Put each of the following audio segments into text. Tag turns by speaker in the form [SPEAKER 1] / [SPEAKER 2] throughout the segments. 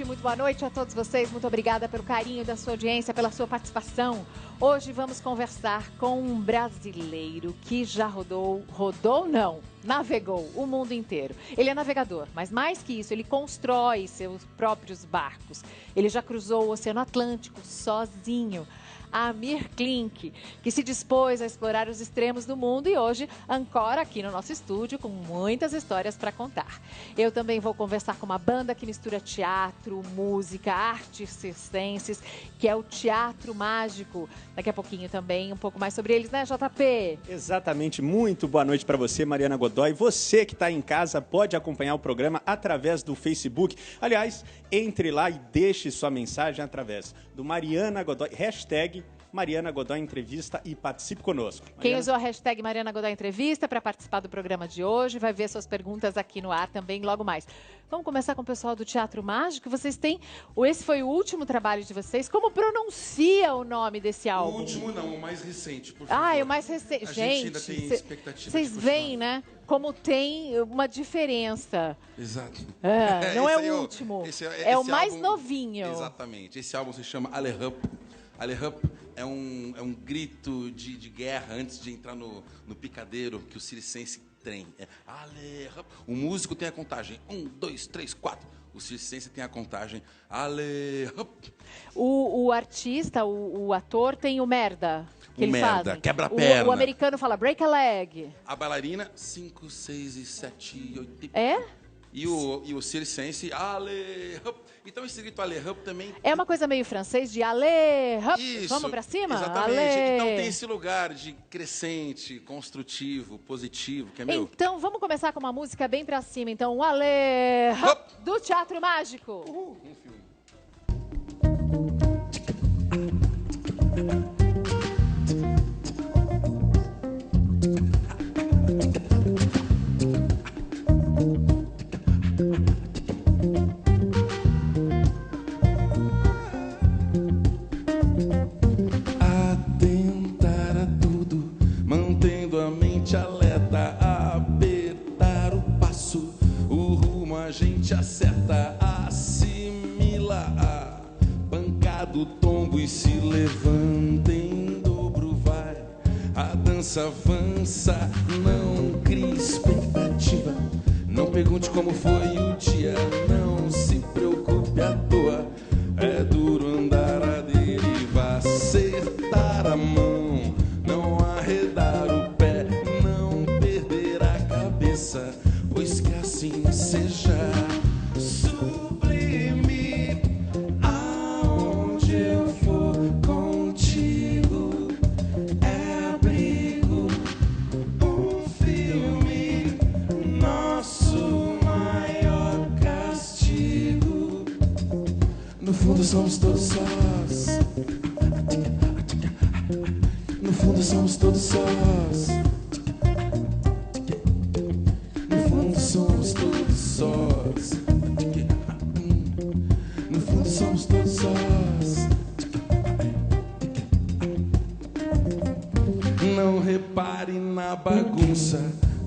[SPEAKER 1] muito boa noite a todos vocês. Muito obrigada pelo carinho da sua audiência, pela sua participação. Hoje vamos conversar com um brasileiro que já navegou o mundo inteiro. Ele é navegador, mas mais que isso, ele constrói seus próprios barcos. Ele já cruzou o Oceano Atlântico sozinho. Amir Klink, que se dispôs a explorar os extremos do mundo e hoje ancora aqui no nosso estúdio com muitas histórias para contar. Eu também vou conversar com uma banda que mistura teatro, música, artes circenses, que é o Teatro Mágico. Daqui a pouquinho também um pouco mais sobre eles, né, JP?
[SPEAKER 2] Exatamente. Muito boa noite para você, Mariana Godoy. Você que está em casa pode acompanhar o programa através do Facebook. Aliás, entre lá e deixe sua mensagem através do Mariana Godoy, hashtag Mariana Godoy Entrevista e participe conosco.
[SPEAKER 1] Quem usou a hashtag Mariana Godoy Entrevista para participar do programa de hoje vai ver suas perguntas aqui no ar também logo mais. Vamos começar com o pessoal do Teatro Mágico. Vocês têm, esse foi o último trabalho de vocês. Como pronuncia o nome desse álbum?
[SPEAKER 3] O último não, o mais recente, por favor.
[SPEAKER 1] Ah, é o mais recente.
[SPEAKER 3] A gente ainda tem expectativa.
[SPEAKER 1] Vocês veem, né? Como tem uma diferença.
[SPEAKER 3] Exato.
[SPEAKER 1] Não é o último. É o mais novinho.
[SPEAKER 3] Exatamente. Esse álbum se chama Ale Hup. Ale Hup é um grito de guerra antes de entrar no picadeiro que o circense tem. Ale Hup. O músico tem a contagem 1, 2, 3, 4. O circense tem a contagem Ale Hup.
[SPEAKER 1] O artista, o ator tem o merda. Que eles fazem.
[SPEAKER 3] Quebra a perna.
[SPEAKER 1] O americano fala break a leg.
[SPEAKER 3] A bailarina, 5, 6 e 7, 8.
[SPEAKER 1] É?
[SPEAKER 3] E o circense, Ale Hup. Então esse grito Ale Hup também...
[SPEAKER 1] É uma coisa meio francês de Ale Hup.
[SPEAKER 3] Isso,
[SPEAKER 1] vamos pra cima?
[SPEAKER 3] Exatamente.
[SPEAKER 1] Ale.
[SPEAKER 3] Então tem esse lugar de crescente, construtivo, positivo, que é meu...
[SPEAKER 1] Então vamos começar com uma música bem pra cima. Então o Ale Hup do Teatro Mágico.
[SPEAKER 3] Um filme. Atentar a tudo, mantendo a mente alerta, apertar o passo, o rumo a gente acerta, assimila a pancada, o tombo e se levanta em dobro, vai. A dança avança, não crie expectativa, não pergunte como foi o dia, não se preocupe à toa, é duro andar a deriva, acertar a mão, não arredar o pé, não perder a cabeça, pois que assim seja. Sublime, aonde eu for contigo, é abrigo, um filme, nosso maior castigo. No fundo somos todos sós. No fundo somos todos sós. No fundo somos todos sós. No fundo somos todos sós. Não repare na bagunça.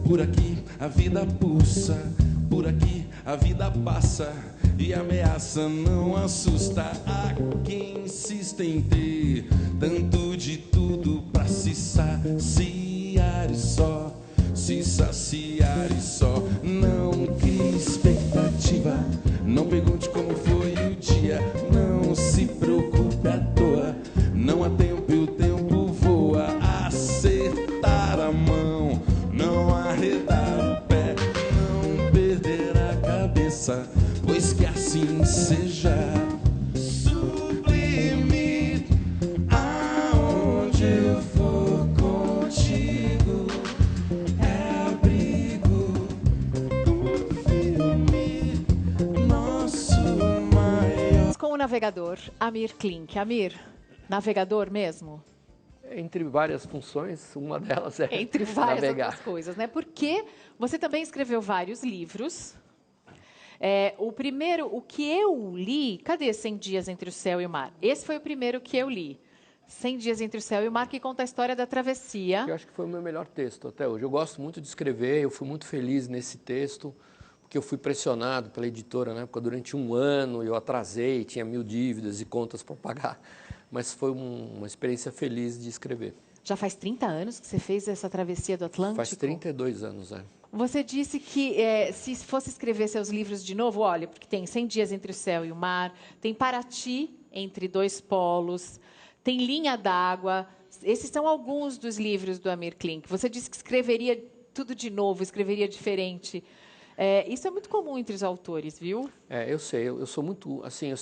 [SPEAKER 3] Por aqui a vida pulsa. Por aqui a vida passa. E ameaça não assusta a quem insiste em ter tanto de tudo pra se saciar e só, se saciar e só. Não crie expectativa, não pergunte como foi o dia, não se preocupe à toa, não há tempo e o tempo voa. Acertar a mão, não arredar o pé, não perder a cabeça, pois que assim seja. Sublime, aonde eu for contigo, é abrigo, um filme, nosso maior.
[SPEAKER 1] Com o navegador Amir Klink. Amir, navegador mesmo?
[SPEAKER 4] Entre várias funções, uma delas é
[SPEAKER 1] Entre várias
[SPEAKER 4] navegar.
[SPEAKER 1] outras coisas, né? Porque você também escreveu vários livros. O primeiro, o que eu li... Cadê 100 Dias Entre o Céu e o Mar? Esse foi o primeiro que eu li. 100 Dias Entre o Céu e o Mar, que conta a história da travessia.
[SPEAKER 4] Eu acho que foi o meu melhor texto até hoje. Eu gosto muito de escrever, eu fui muito feliz nesse texto, porque eu fui pressionado pela editora na época durante um ano, eu atrasei, tinha 1000 dívidas e contas para pagar, mas foi uma experiência feliz de escrever.
[SPEAKER 1] Já faz 30 anos que você fez essa travessia do Atlântico?
[SPEAKER 4] Faz 32 anos, é.
[SPEAKER 1] Você disse que se fosse escrever seus livros de novo, olha, porque tem 100 Dias Entre o Céu e o Mar, tem Paraty, Entre Dois Polos, tem Linha d'Água. Esses são alguns dos livros do Amir Klink. Você disse que escreveria tudo de novo, escreveria diferente. Isso é muito comum entre os autores, viu?
[SPEAKER 4] Eu sei. Eu sou muito... Assim,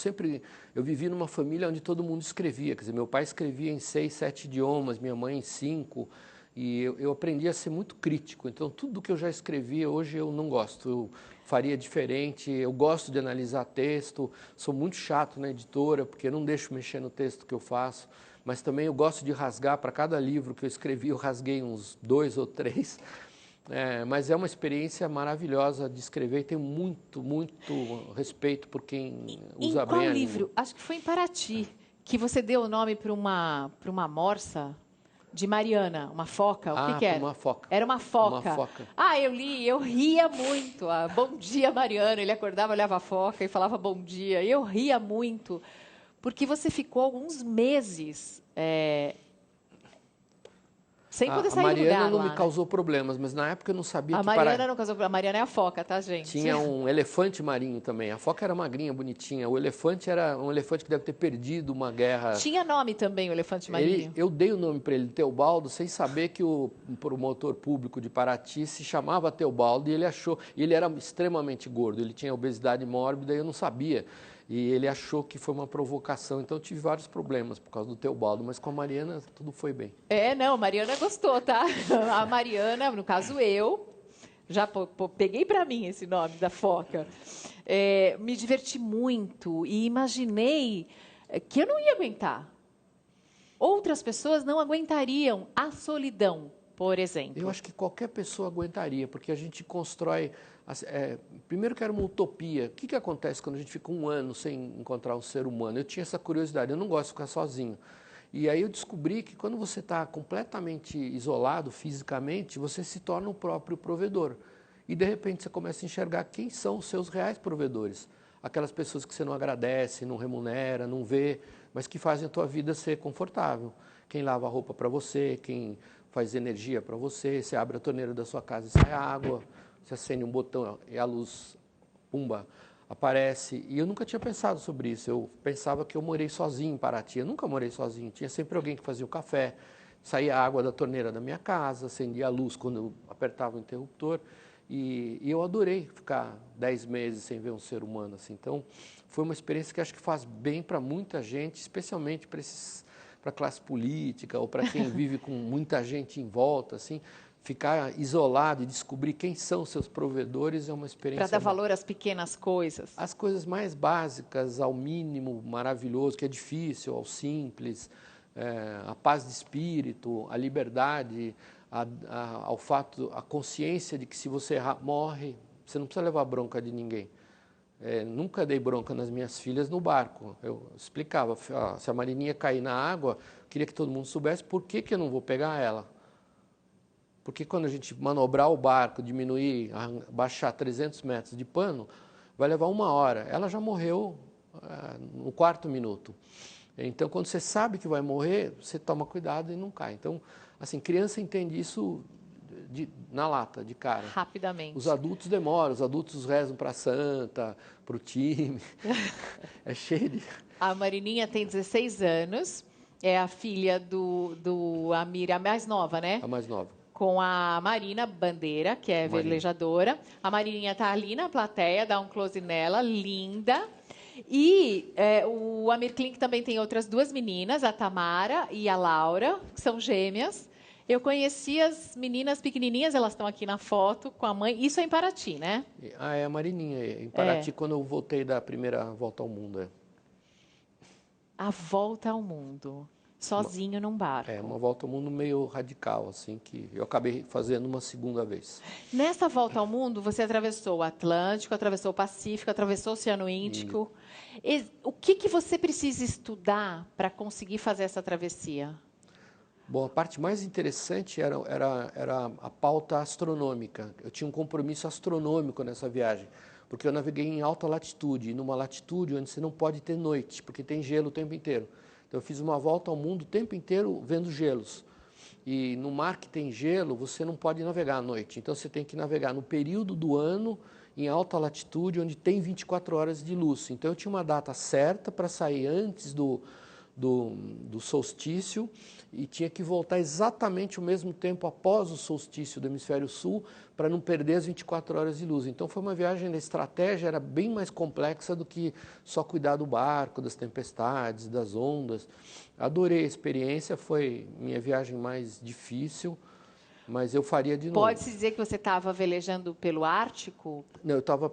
[SPEAKER 4] eu vivi numa família onde todo mundo escrevia. Quer dizer, meu pai escrevia em 6, 7 idiomas, minha mãe em 5. E eu aprendi a ser muito crítico. Então, tudo que eu já escrevi, hoje eu não gosto. Eu faria diferente. Eu gosto de analisar texto. Sou muito chato na editora, porque eu não deixo mexer no texto que eu faço. Mas também eu gosto de rasgar. Para cada livro que eu escrevi, eu rasguei uns 2 ou 3. Mas é uma experiência maravilhosa de escrever e tenho muito, muito respeito por quem usa bem a língua.
[SPEAKER 1] Em qual livro? Acho que foi em Paraty, que você deu o nome para uma morsa de Mariana, uma foca. O que era?
[SPEAKER 4] Uma foca.
[SPEAKER 1] Era uma foca.
[SPEAKER 4] Uma foca.
[SPEAKER 1] Eu li, eu ria muito. Bom dia, Mariana. Ele acordava, olhava a foca e falava bom dia. Eu ria muito, porque você ficou alguns meses... sem poder sair do lugar.
[SPEAKER 4] A Mariana não
[SPEAKER 1] lá,
[SPEAKER 4] me causou problemas, mas na época eu não sabia que...
[SPEAKER 1] A Mariana não causou problemas. A Mariana é a foca, tá, gente?
[SPEAKER 4] Tinha um elefante marinho também. A foca era magrinha, bonitinha. O elefante era um elefante que deve ter perdido uma guerra.
[SPEAKER 1] Tinha nome também, o elefante marinho?
[SPEAKER 4] Eu dei o nome para ele, Teobaldo, sem saber que o promotor público de Paraty se chamava Teobaldo, e ele achou... Ele era extremamente gordo, ele tinha obesidade mórbida e eu não sabia. E ele achou que foi uma provocação. Então, eu tive vários problemas por causa do Teobaldo, mas com a Mariana tudo foi bem.
[SPEAKER 1] Não, a Mariana gostou, tá? A Mariana, no caso eu, já peguei para mim esse nome da foca. Me diverti muito e imaginei que eu não ia aguentar. Outras pessoas não aguentariam a solidão, por exemplo.
[SPEAKER 4] Eu acho que qualquer pessoa aguentaria, porque a gente constrói... primeiro que era uma utopia. O que acontece quando a gente fica um ano sem encontrar um ser humano? Eu tinha essa curiosidade, eu não gosto de ficar sozinho. E aí eu descobri que quando você está completamente isolado fisicamente, você se torna o próprio provedor. E de repente você começa a enxergar quem são os seus reais provedores. Aquelas pessoas que você não agradece, não remunera, não vê, mas que fazem a tua vida ser confortável. Quem lava a roupa para você, quem faz energia para você, você abre a torneira da sua casa e sai água. Você acende um botão e a luz, pumba, aparece. E eu nunca tinha pensado sobre isso. Eu pensava que eu morei sozinho em Paraty. Eu nunca morei sozinho. Tinha sempre alguém que fazia o café, saía a água da torneira da minha casa, acendia a luz quando eu apertava o interruptor. E eu adorei ficar 10 meses sem ver um ser humano assim. Então, foi uma experiência que acho que faz bem para muita gente, especialmente para a classe política ou para quem vive com muita gente em volta, assim. Ficar isolado e descobrir quem são seus provedores é uma experiência...
[SPEAKER 1] Para dar valor às pequenas coisas.
[SPEAKER 4] As coisas mais básicas, ao mínimo maravilhoso, que é difícil, ao simples, a paz de espírito, a liberdade, ao fato, a consciência de que se você morre, você não precisa levar bronca de ninguém. Nunca dei bronca nas minhas filhas no barco. Eu explicava, se a Marininha cair na água, eu queria que todo mundo soubesse por que eu não vou pegar ela. Porque quando a gente manobrar o barco, diminuir, baixar 300 metros de pano, vai levar 1 hora. Ela já morreu no 4º minuto. Então, quando você sabe que vai morrer, você toma cuidado e não cai. Então, assim, criança entende isso na lata, de cara.
[SPEAKER 1] Rapidamente.
[SPEAKER 4] Os adultos demoram, os adultos rezam para a santa, para o time. É cheio de...
[SPEAKER 1] A Marininha tem 16 anos, é a filha do Amir, a mais nova, né?
[SPEAKER 4] A mais nova.
[SPEAKER 1] Com a Marina Bandeira, que é velejadora. A Marininha está ali na plateia, dá um close nela, linda. E o Amir Klink também tem outras 2 meninas, a Tamara e a Laura, que são gêmeas. Eu conheci as meninas pequenininhas, elas estão aqui na foto com a mãe. Isso é em Paraty, né?
[SPEAKER 4] É a Marininha, em Paraty, quando eu voltei da primeira volta ao mundo.
[SPEAKER 1] A volta ao mundo. Sozinho num barco.
[SPEAKER 4] Uma volta ao mundo meio radical, assim, que eu acabei fazendo uma segunda vez.
[SPEAKER 1] Nessa volta ao mundo, você atravessou o Atlântico, atravessou o Pacífico, atravessou o Oceano Índico. O que você precisa estudar para conseguir fazer essa travessia?
[SPEAKER 4] Bom, a parte mais interessante era a pauta astronômica. Eu tinha um compromisso astronômico nessa viagem, porque eu naveguei em alta latitude, numa latitude onde você não pode ter noite, porque tem gelo o tempo inteiro. Então eu fiz uma volta ao mundo o tempo inteiro vendo gelos. E no mar que tem gelo, você não pode navegar à noite. Então você tem que navegar no período do ano, em alta latitude, onde tem 24 horas de luz. Então eu tinha uma data certa para sair antes do solstício e tinha que voltar exatamente o mesmo tempo após o solstício do hemisfério sul para não perder as 24 horas de luz. Então foi uma viagem, a estratégia era bem mais complexa do que só cuidar do barco, das tempestades, das ondas. Adorei a experiência, foi minha viagem mais difícil, mas eu faria de novo.
[SPEAKER 1] Pode-se dizer que você estava velejando pelo Ártico?
[SPEAKER 4] Não, eu estava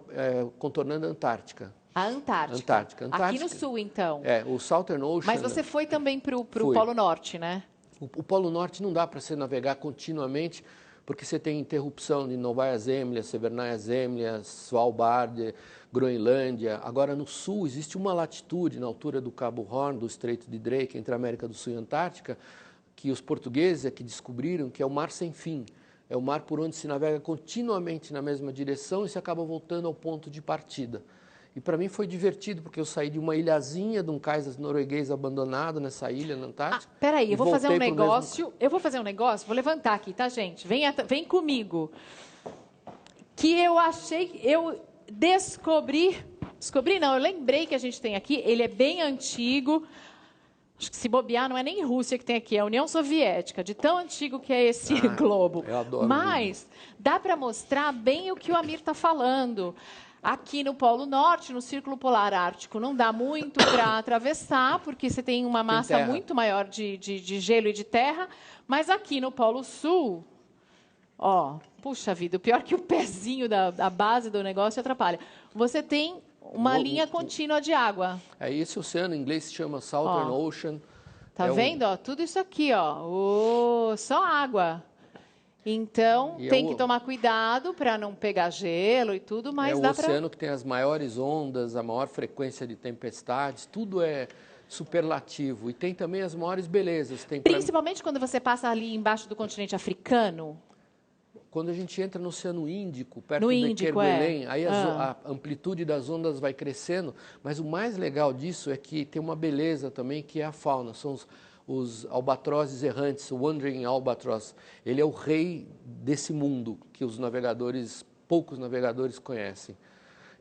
[SPEAKER 4] contornando a Antártica.
[SPEAKER 1] A Antártica.
[SPEAKER 4] Antártica.
[SPEAKER 1] Aqui no sul, então.
[SPEAKER 4] O Southern Ocean.
[SPEAKER 1] Mas você foi também para o Polo Norte, né?
[SPEAKER 4] O Polo Norte não dá para você navegar continuamente, porque você tem interrupção de Novaya Zemlya, Severnaya Zemlya, Svalbard, Groenlândia. Agora, no sul, existe uma latitude, na altura do Cabo Horn, do Estreito de Drake, entre a América do Sul e a Antártica, que os portugueses é que descobriram, que é o mar sem fim. É o mar por onde se navega continuamente na mesma direção e se acaba voltando ao ponto de partida. E para mim foi divertido, porque eu saí de uma ilhazinha, de um cais norueguês abandonado nessa ilha na Antártica.
[SPEAKER 1] Peraí, eu vou fazer um negócio. Eu vou fazer um negócio, vou levantar aqui, tá, gente? Vem comigo. Que eu achei, eu descobri não, eu lembrei que a gente tem aqui, ele é bem antigo. Acho que se bobear, não é nem Rússia que tem aqui, é a União Soviética, de tão antigo que é esse globo.
[SPEAKER 4] Eu adoro.
[SPEAKER 1] Mas dá para mostrar bem o que o Amir está falando. Aqui no Polo Norte, no Círculo Polar Ártico, não dá muito para atravessar, porque você tem uma massa muito maior de gelo e de terra. Mas aqui no Polo Sul, ó, puxa vida, o pior que o pezinho da base do negócio atrapalha. Você tem uma linha contínua de água.
[SPEAKER 4] Esse oceano em inglês se chama Southern Ocean.
[SPEAKER 1] Tá vendo? Ó, tudo isso aqui, ó, só água. Então, tem que tomar cuidado para não pegar gelo e tudo, mas dá para...
[SPEAKER 4] É o oceano que tem as maiores ondas, a maior frequência de tempestades, tudo é superlativo. E tem também as maiores belezas.
[SPEAKER 1] Principalmente quando você passa ali embaixo do continente africano.
[SPEAKER 4] Quando a gente entra no Oceano Índico, perto de Kerguelen, aí a amplitude das ondas vai crescendo, mas o mais legal disso é que tem uma beleza também, que é a fauna, são os albatrozes errantes, o Wandering Albatross. Ele é o rei desse mundo que poucos navegadores conhecem.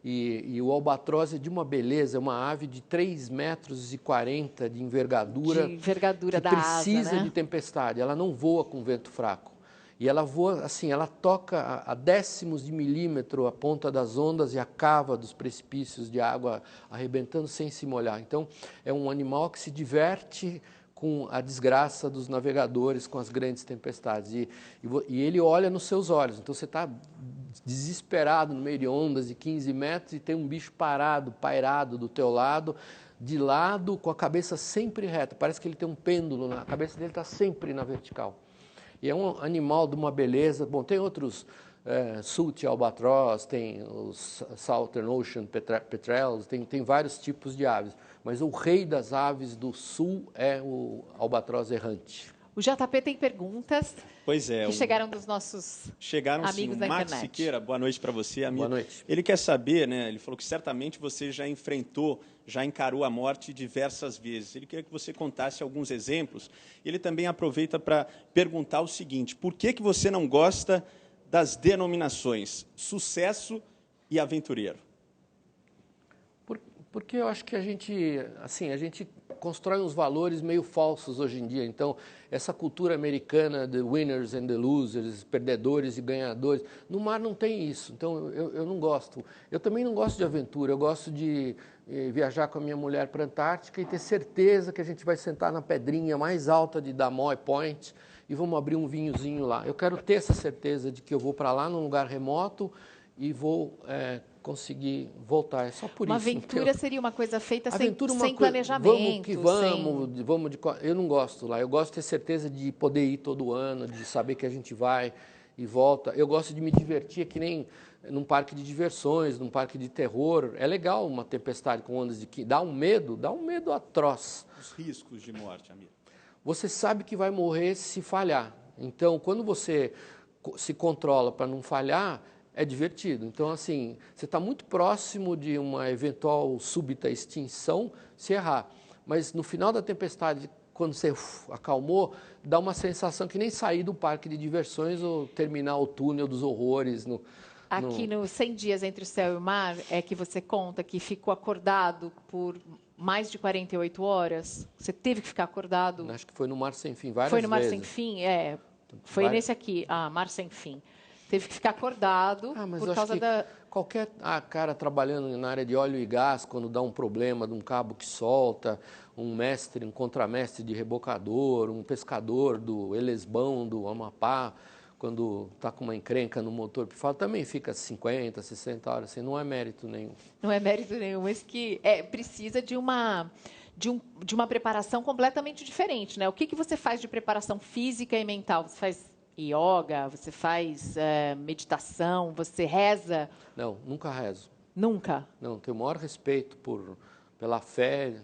[SPEAKER 4] E o albatroz é de uma beleza, é uma ave de 3,40 metros de envergadura.
[SPEAKER 1] De envergadura da asa,
[SPEAKER 4] precisa de tempestade, ela não voa com vento fraco. E ela voa assim, ela toca a décimos de milímetro a ponta das ondas e a cava dos precipícios de água arrebentando sem se molhar. Então, é um animal que se diverte com a desgraça dos navegadores, com as grandes tempestades. E ele olha nos seus olhos. Então, você está desesperado no meio de ondas de 15 metros e tem um bicho pairado do teu lado, de lado, com a cabeça sempre reta. Parece que ele tem um pêndulo, a cabeça dele está sempre na vertical. E é um animal de uma beleza. Bom, tem outros, Sooty Albatross, tem os Southern Ocean Petrels, tem vários tipos de aves. Mas o rei das aves do sul é o albatroz errante.
[SPEAKER 1] O JP tem perguntas
[SPEAKER 2] que
[SPEAKER 1] chegaram dos nossos amigos da
[SPEAKER 2] Max
[SPEAKER 1] internet.
[SPEAKER 2] Siqueira, boa noite para você, amigo.
[SPEAKER 4] Boa noite.
[SPEAKER 2] Ele quer saber, né? Ele falou que certamente você já encarou a morte diversas vezes. Ele queria que você contasse alguns exemplos. Ele também aproveita para perguntar o seguinte: por que você não gosta das denominações sucesso e aventureiro?
[SPEAKER 4] Porque eu acho que a gente constrói uns valores meio falsos hoje em dia. Então, essa cultura americana de winners and the losers, perdedores e ganhadores, no mar não tem isso. Então, eu não gosto. Eu também não gosto de aventura. Eu gosto de viajar com a minha mulher para a Antártica e ter certeza que a gente vai sentar na pedrinha mais alta de Damoy Point e vamos abrir um vinhozinho lá. Eu quero ter essa certeza de que eu vou para lá num lugar remoto e vou conseguir voltar. É só por
[SPEAKER 1] uma
[SPEAKER 4] isso.
[SPEAKER 1] Uma aventura seria uma coisa feita sem
[SPEAKER 4] planejamento. Eu não gosto lá. Eu gosto de ter certeza de poder ir todo ano, de saber que a gente vai e volta. Eu gosto de me divertir, que nem num parque de diversões, num parque de terror. É legal uma tempestade com ondas de... Dá um medo atroz.
[SPEAKER 2] Os riscos de morte, amigo.
[SPEAKER 4] você sabe que vai morrer se falhar. Então, quando você se controla para não falhar, é divertido. Então, assim, você está muito próximo de uma eventual súbita extinção se errar. Mas no final da tempestade, quando você acalmou, dá uma sensação que nem sair do parque de diversões ou terminar o túnel dos horrores.
[SPEAKER 1] Aqui no 100 Dias Entre o Céu e o Mar, é que você conta que ficou acordado por mais de 48 horas. Você teve que ficar acordado.
[SPEAKER 4] Acho que foi no Mar Sem Fim, várias vezes.
[SPEAKER 1] Foi no Mar Sem Fim, é. Foi nesse aqui, Mar Sem Fim. Teve que ficar acordado
[SPEAKER 4] mas
[SPEAKER 1] por
[SPEAKER 4] eu
[SPEAKER 1] causa
[SPEAKER 4] acho que
[SPEAKER 1] da...
[SPEAKER 4] qualquer cara trabalhando na área de óleo e gás, quando dá um problema de um cabo que solta, um mestre, um contramestre de rebocador, um pescador do Elesbão, do Amapá, quando está com uma encrenca no motor pifado, também fica 50, 60 horas, assim, não é mérito nenhum.
[SPEAKER 1] Não é mérito nenhum, mas que precisa de uma preparação completamente diferente, né? O que você faz de preparação física e mental? Você faz yoga, você faz meditação, você reza?
[SPEAKER 4] Não, nunca rezo.
[SPEAKER 1] Nunca?
[SPEAKER 4] Não, tenho o maior respeito pela fé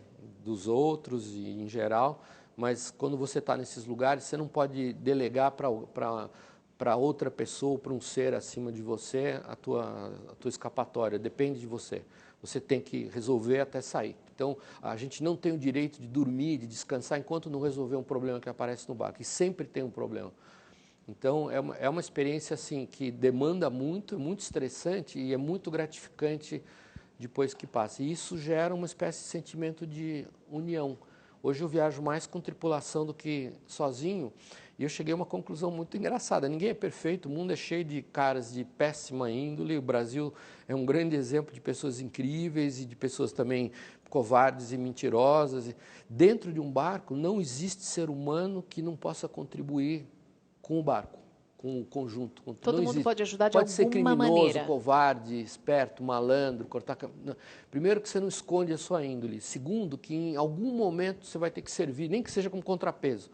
[SPEAKER 4] dos outros e em geral, mas quando você está nesses lugares, você não pode delegar para outra pessoa, para um ser acima de você, a tua escapatória, depende de você. Você tem que resolver até sair. Então, a gente não tem o direito de dormir, de descansar, enquanto não resolver um problema que aparece no barco. E sempre tem um problema. Então, é uma experiência assim, que demanda muito, muito estressante e é muito gratificante depois que passa. E isso gera uma espécie de sentimento de união. Hoje eu viajo mais com tripulação do que sozinho e eu cheguei a uma conclusão muito engraçada. Ninguém é perfeito, o mundo é cheio de caras de péssima índole. O Brasil é um grande exemplo de pessoas incríveis e de pessoas também covardes e mentirosas. Dentro de um barco não existe ser humano que não possa contribuir com o barco, com o conjunto.
[SPEAKER 1] Todo mundo pode ajudar de alguma maneira.
[SPEAKER 4] Pode ser criminoso, covarde, esperto, malandro, cortar... Primeiro que você não esconde a sua índole. Segundo que em algum momento você vai ter que servir, nem que seja como contrapeso.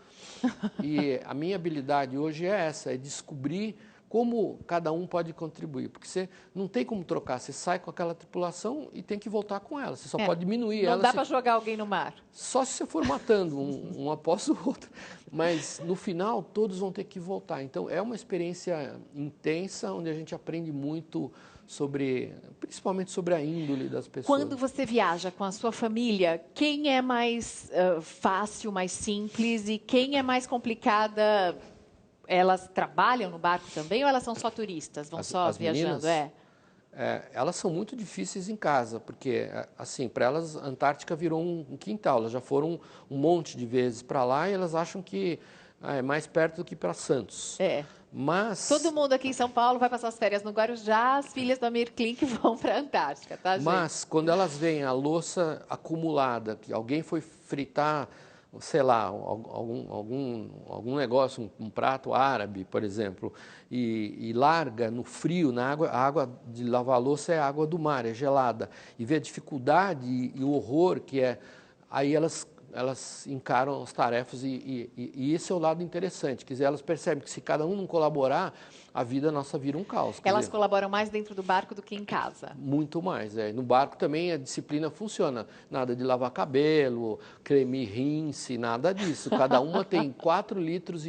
[SPEAKER 4] E a minha habilidade hoje é essa, é descobrir como cada um pode contribuir. Porque você não tem como trocar, você sai com aquela tripulação e tem que voltar com ela. Você só pode diminuir ela.
[SPEAKER 1] Não dá para jogar alguém no mar.
[SPEAKER 4] Só se você for matando um após o outro. Mas, no final, todos vão ter que voltar. Então, é uma experiência intensa, onde a gente aprende muito principalmente sobre a índole das pessoas.
[SPEAKER 1] Quando você viaja com a sua família, quem é mais fácil, mais simples e quem é mais complicada? Elas trabalham no barco também ou elas são só turistas, vão só viajando?
[SPEAKER 4] Meninas, elas são muito difíceis em casa, porque, assim, para elas, a Antártica virou um quintal. Elas já foram um monte de vezes para lá e elas acham que é mais perto do que para Santos. Mas... Todo
[SPEAKER 1] mundo aqui em São Paulo vai passar as férias no Guarujá, as filhas da Amir Klink vão para a Antártica, tá, gente?
[SPEAKER 4] Mas, quando elas veem a louça acumulada, que alguém foi fritar, sei lá, algum negócio, um prato árabe, por exemplo, e larga no frio, na água, a água de lavar louça é a água do mar, é gelada, e vê a dificuldade e o horror que é, aí elas encaram as tarefas e esse é o lado interessante, quer dizer, elas percebem que se cada um não colaborar, a vida nossa vira um caos.
[SPEAKER 1] Elas colaboram mais dentro do barco do que em casa?
[SPEAKER 4] Muito mais, No barco também a disciplina funciona, nada de lavar cabelo, creme rinse, nada disso. Cada uma tem 4,5 litros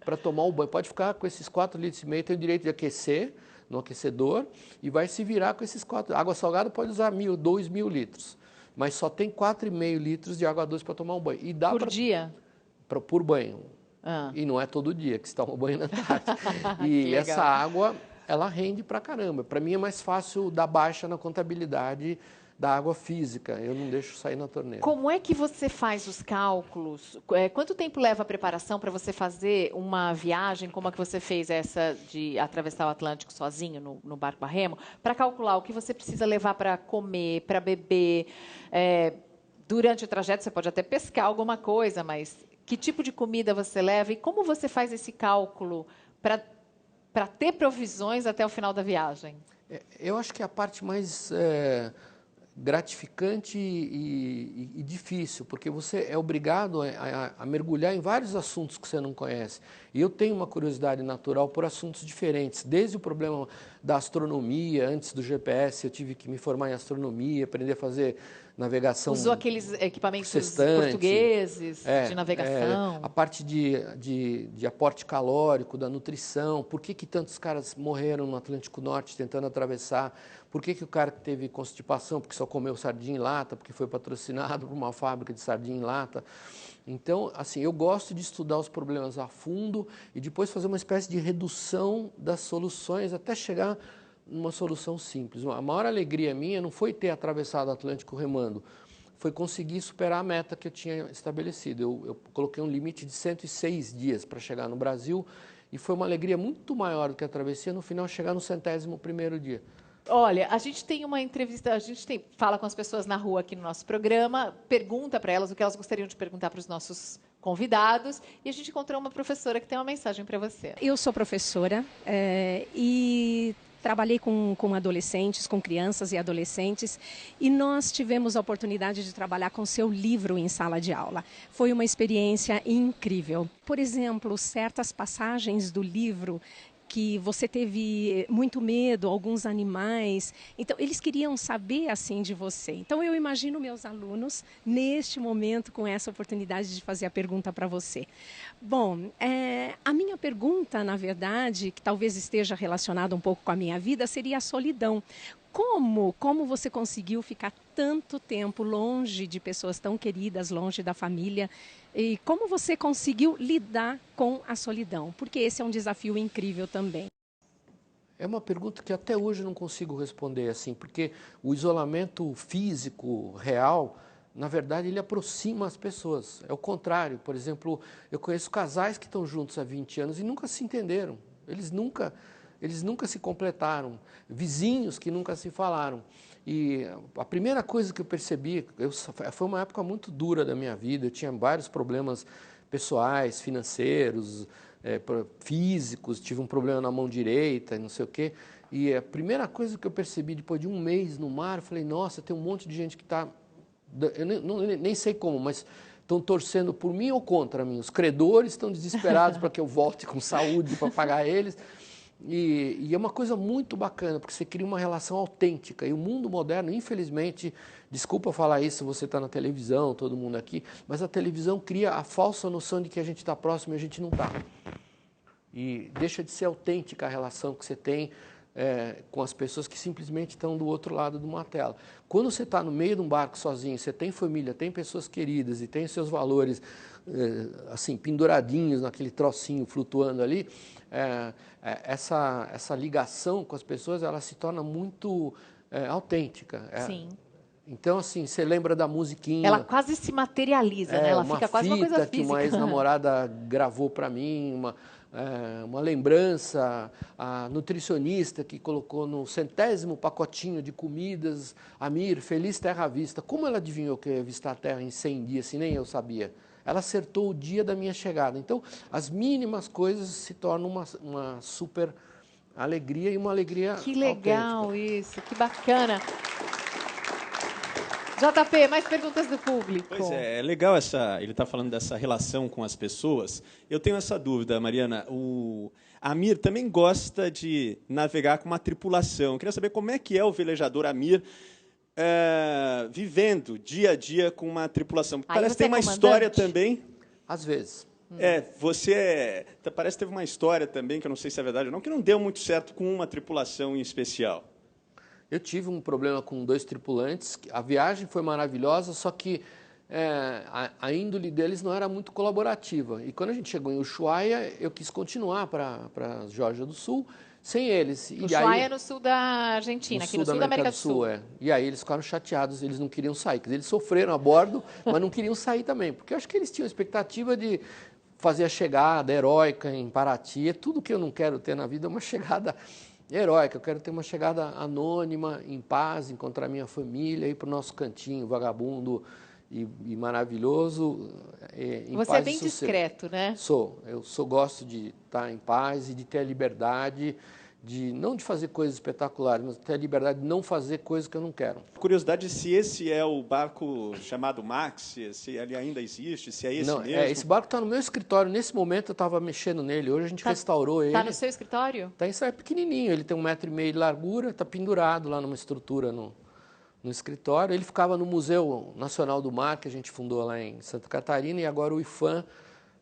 [SPEAKER 4] para tomar o banho. Pode ficar com esses 4,5 litros, tem o direito de aquecer no aquecedor e vai se virar com esses 4. Água salgada pode usar 2.000 litros. Mas só tem 4,5 litros de água doce para tomar um banho. E dá
[SPEAKER 1] por dia?
[SPEAKER 4] Por banho. E não é todo dia que se toma banho na Antártica. E essa água, ela rende pra caramba. Para mim é mais fácil dar baixa na contabilidade da água física. Eu não deixo sair na torneira.
[SPEAKER 1] Como é que você faz os cálculos? Quanto tempo leva a preparação para você fazer uma viagem como a que você fez, essa de atravessar o Atlântico sozinho no barco a remo, para calcular o que você precisa levar para comer, para beber? Durante o trajeto você pode até pescar alguma coisa, mas que tipo de comida você leva e como você faz esse cálculo para ter provisões até o final da viagem?
[SPEAKER 4] Eu acho que é a parte mais gratificante e difícil, porque você é obrigado a mergulhar em vários assuntos que você não conhece. E eu tenho uma curiosidade natural por assuntos diferentes, desde o problema da astronomia. Antes do GPS eu tive que me formar em astronomia, aprender a fazer navegação...
[SPEAKER 1] Usou aqueles equipamentos
[SPEAKER 4] sextante,
[SPEAKER 1] portugueses de navegação.
[SPEAKER 4] A parte de aporte calórico, da nutrição, por que tantos caras morreram no Atlântico Norte tentando atravessar, por que o cara que teve constipação porque só comeu sardinha em lata, porque foi patrocinado por uma fábrica de sardinha em lata. Então, assim, eu gosto de estudar os problemas a fundo e depois fazer uma espécie de redução das soluções até chegar numa solução simples. A maior alegria minha não foi ter atravessado o Atlântico remando, foi conseguir superar a meta que eu tinha estabelecido. Eu coloquei um limite de 106 dias para chegar no Brasil e foi uma alegria muito maior do que a travessia, no final chegar no 101º dia.
[SPEAKER 1] Olha, a gente tem uma entrevista, fala com as pessoas na rua aqui no nosso programa, pergunta para elas o que elas gostariam de perguntar para os nossos convidados, e a gente encontrou uma professora que tem uma mensagem para você.
[SPEAKER 5] Eu sou professora e trabalhei com adolescentes, com crianças e adolescentes, e nós tivemos a oportunidade de trabalhar com seu livro em sala de aula. Foi uma experiência incrível. Por exemplo, certas passagens do livro que você teve muito medo, alguns animais. Então, eles queriam saber assim de você. Então, eu imagino meus alunos, neste momento, com essa oportunidade de fazer a pergunta para você. Bom, a minha pergunta, na verdade, que talvez esteja relacionada um pouco com a minha vida, seria a solidão. Como você conseguiu ficar tanto tempo longe de pessoas tão queridas, longe da família? E como você conseguiu lidar com a solidão? Porque esse é um desafio incrível também.
[SPEAKER 4] É uma pergunta que até hoje eu não consigo responder assim, porque o isolamento físico, real, na verdade, ele aproxima as pessoas. É o contrário. Por exemplo, eu conheço casais que estão juntos há 20 anos e nunca se entenderam. Eles nunca se completaram, vizinhos que nunca se falaram. E a primeira coisa que eu percebi, foi uma época muito dura da minha vida, eu tinha vários problemas pessoais, financeiros, físicos, tive um problema na mão direita, não sei o quê. E a primeira coisa que eu percebi depois de um mês no mar, eu falei, nossa, tem um monte de gente que está, eu nem sei como, mas estão torcendo por mim ou contra mim. Os credores estão desesperados para que eu volte com saúde para pagar eles. E é uma coisa muito bacana, porque você cria uma relação autêntica. E o mundo moderno, infelizmente, desculpa falar isso, você está na televisão, todo mundo aqui, mas a televisão cria a falsa noção de que a gente está próximo e a gente não está. E deixa de ser autêntica a relação que você tem com as pessoas que simplesmente estão do outro lado de uma tela. Quando você está no meio de um barco sozinho, você tem família, tem pessoas queridas e tem seus valores assim, penduradinhos naquele trocinho flutuando ali, essa ligação com as pessoas, ela se torna muito autêntica.
[SPEAKER 1] Sim.
[SPEAKER 4] Então, assim, você lembra da musiquinha...
[SPEAKER 1] Ela quase se materializa, né? Ela fica quase uma coisa física.
[SPEAKER 4] Que uma ex-namorada gravou para mim, uma lembrança, a nutricionista que colocou no 100º pacotinho de comidas, Amir, Feliz Terra à Vista. Como ela adivinhou que eu ia visitar a Terra em 100 dias, se nem eu sabia? Ela acertou o dia da minha chegada. Então, as mínimas coisas se tornam uma super alegria e uma alegria
[SPEAKER 1] Que legal
[SPEAKER 4] autêntica.
[SPEAKER 1] Isso, que bacana. JP, mais perguntas do público.
[SPEAKER 2] Pois é legal ele está falando dessa relação com as pessoas. Eu tenho essa dúvida, Mariana. O Amir também gosta de navegar com uma tripulação. Eu queria saber como é que é o velejador Amir vivendo dia a dia com uma tripulação. Parece que tem uma história também.
[SPEAKER 4] Às vezes.
[SPEAKER 2] Parece que teve uma história também, que eu não sei se é verdade ou não, que não deu muito certo com uma tripulação em especial.
[SPEAKER 4] Eu tive um problema com 2 tripulantes, a viagem foi maravilhosa, só que a índole deles não era muito colaborativa. E quando a gente chegou em Ushuaia, eu quis continuar para Geórgia do Sul sem eles.
[SPEAKER 1] Ushuaia é no sul da Argentina, aqui no sul da América do Sul.
[SPEAKER 4] E aí eles ficaram chateados, eles não queriam sair. Quer dizer, eles sofreram a bordo, mas não queriam sair também, porque eu acho que eles tinham expectativa de fazer a chegada heróica em Paraty. Tudo que eu não quero ter na vida é uma chegada heróica, eu quero ter uma chegada anônima, em paz, encontrar minha família, ir para o nosso cantinho vagabundo e maravilhoso.
[SPEAKER 1] Você é bem discreto, né?
[SPEAKER 4] Eu gosto de estar em paz e de ter a liberdade, não de fazer coisas espetaculares, mas ter a liberdade de não fazer coisas que eu não quero.
[SPEAKER 2] Curiosidade se esse é o barco chamado Max, se ele ainda existe, se é esse mesmo.
[SPEAKER 4] Esse barco está no meu escritório, nesse momento eu estava mexendo nele, hoje a gente restaurou ele.
[SPEAKER 1] Está no seu escritório?
[SPEAKER 4] É pequenininho, ele tem 1,5 m de largura, está pendurado lá numa estrutura no escritório. Ele ficava no Museu Nacional do Mar, que a gente fundou lá em Santa Catarina, e agora o IPHAN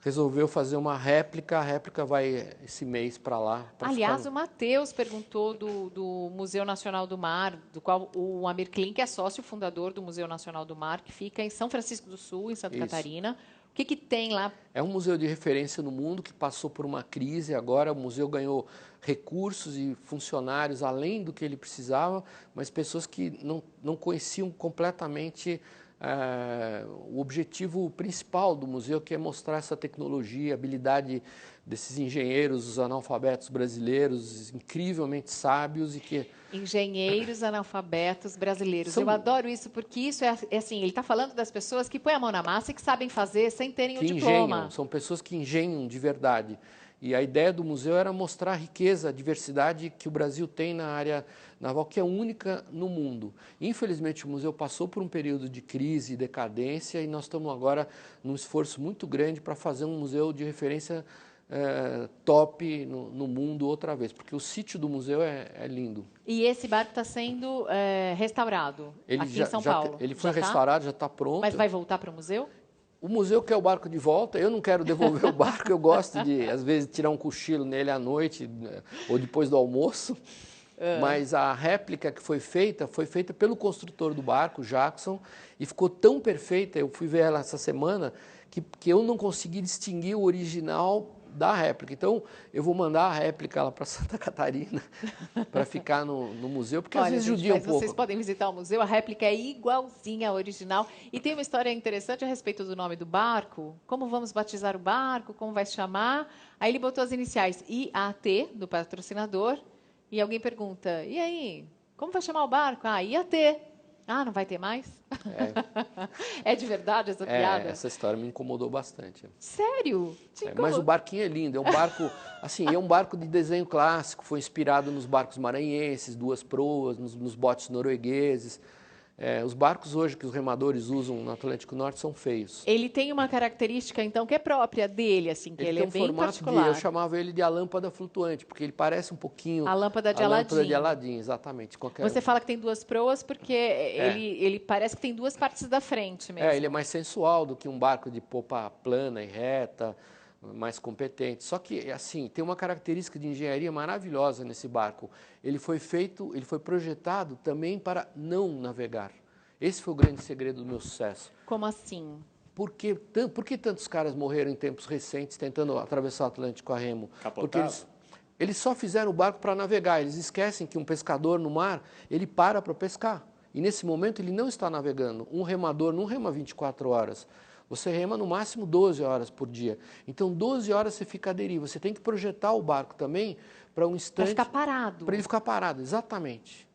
[SPEAKER 4] resolveu fazer uma réplica. A réplica vai esse mês para lá.
[SPEAKER 1] Aliás, o Matheus perguntou do Museu Nacional do Mar, do qual o Amir Klink é sócio fundador do Museu Nacional do Mar, que fica em São Francisco do Sul, em Santa Catarina. O que tem lá?
[SPEAKER 4] É um museu de referência no mundo que passou por uma crise. Agora o museu ganhou recursos e funcionários além do que ele precisava, mas pessoas que não conheciam completamente o objetivo principal do museu, que é mostrar essa tecnologia, a habilidade desses engenheiros, os analfabetos brasileiros, incrivelmente sábios e que...
[SPEAKER 1] Engenheiros analfabetos brasileiros. Eu adoro isso, porque isso é assim, ele está falando das pessoas que põem a mão na massa e que sabem fazer sem terem o diploma.
[SPEAKER 4] São pessoas que engenham de verdade. E a ideia do museu era mostrar a riqueza, a diversidade que o Brasil tem na área naval, que é única no mundo. Infelizmente, o museu passou por um período de crise e decadência, e nós estamos agora num esforço muito grande para fazer um museu de referência top no mundo outra vez, porque o sítio do museu é lindo.
[SPEAKER 1] E esse barco está sendo restaurado aqui em São Paulo?
[SPEAKER 4] Ele foi restaurado, já está pronto.
[SPEAKER 1] Mas vai voltar para o museu?
[SPEAKER 4] O museu quer o barco de volta. Eu não quero devolver o barco, eu gosto de, às vezes, tirar um cochilo nele à noite ou depois do almoço. Mas a réplica que foi feita pelo construtor do barco, Jackson, e ficou tão perfeita, eu fui ver ela essa semana, que eu não consegui distinguir o original da réplica. Então, eu vou mandar a réplica lá para Santa Catarina para ficar no museu, porque às vezes judia um pouco.
[SPEAKER 1] Vocês podem visitar o museu, a réplica é igualzinha à original. E tem uma história interessante a respeito do nome do barco. Como vamos batizar o barco? Como vai se chamar? Aí ele botou as iniciais IAT, do patrocinador, e alguém pergunta, e aí, como vai chamar o barco? IAT. Ah, não vai ter mais? É de verdade essa piada?
[SPEAKER 4] Essa história me incomodou bastante.
[SPEAKER 1] Sério?
[SPEAKER 4] Mas o barquinho é lindo, é um barco, assim, é um barco de desenho clássico, foi inspirado nos barcos maranhenses, duas proas, nos botes noruegueses. Os barcos hoje que os remadores usam no Atlântico Norte são feios.
[SPEAKER 1] Ele tem uma característica, então, que é própria dele, assim, que ele é bem particular.
[SPEAKER 4] Eu chamava ele de a lâmpada flutuante, porque ele parece um pouquinho...
[SPEAKER 1] A lâmpada de Aladim.
[SPEAKER 4] A lâmpada de Aladim, exatamente.
[SPEAKER 1] Você fala que tem duas proas porque ele parece que tem duas partes da frente mesmo.
[SPEAKER 4] Ele é mais sensual do que um barco de popa plana e reta, mais competente. Só que, assim, tem uma característica de engenharia maravilhosa nesse barco. Ele foi projetado também para não navegar. Esse foi o grande segredo do meu sucesso.
[SPEAKER 1] Como assim?
[SPEAKER 4] Por que tantos caras morreram em tempos recentes tentando atravessar o Atlântico a remo?
[SPEAKER 2] Capotado.
[SPEAKER 4] Porque eles só fizeram o barco para navegar. Eles esquecem que um pescador no mar, ele para pescar. E nesse momento ele não está navegando. Um remador não rema 24 horas. Você rema no máximo 12 horas por dia. Então, 12 horas você fica à deriva. Você tem que projetar o barco também para um instante...
[SPEAKER 1] Para ficar parado.
[SPEAKER 4] Para ele ficar parado, exatamente.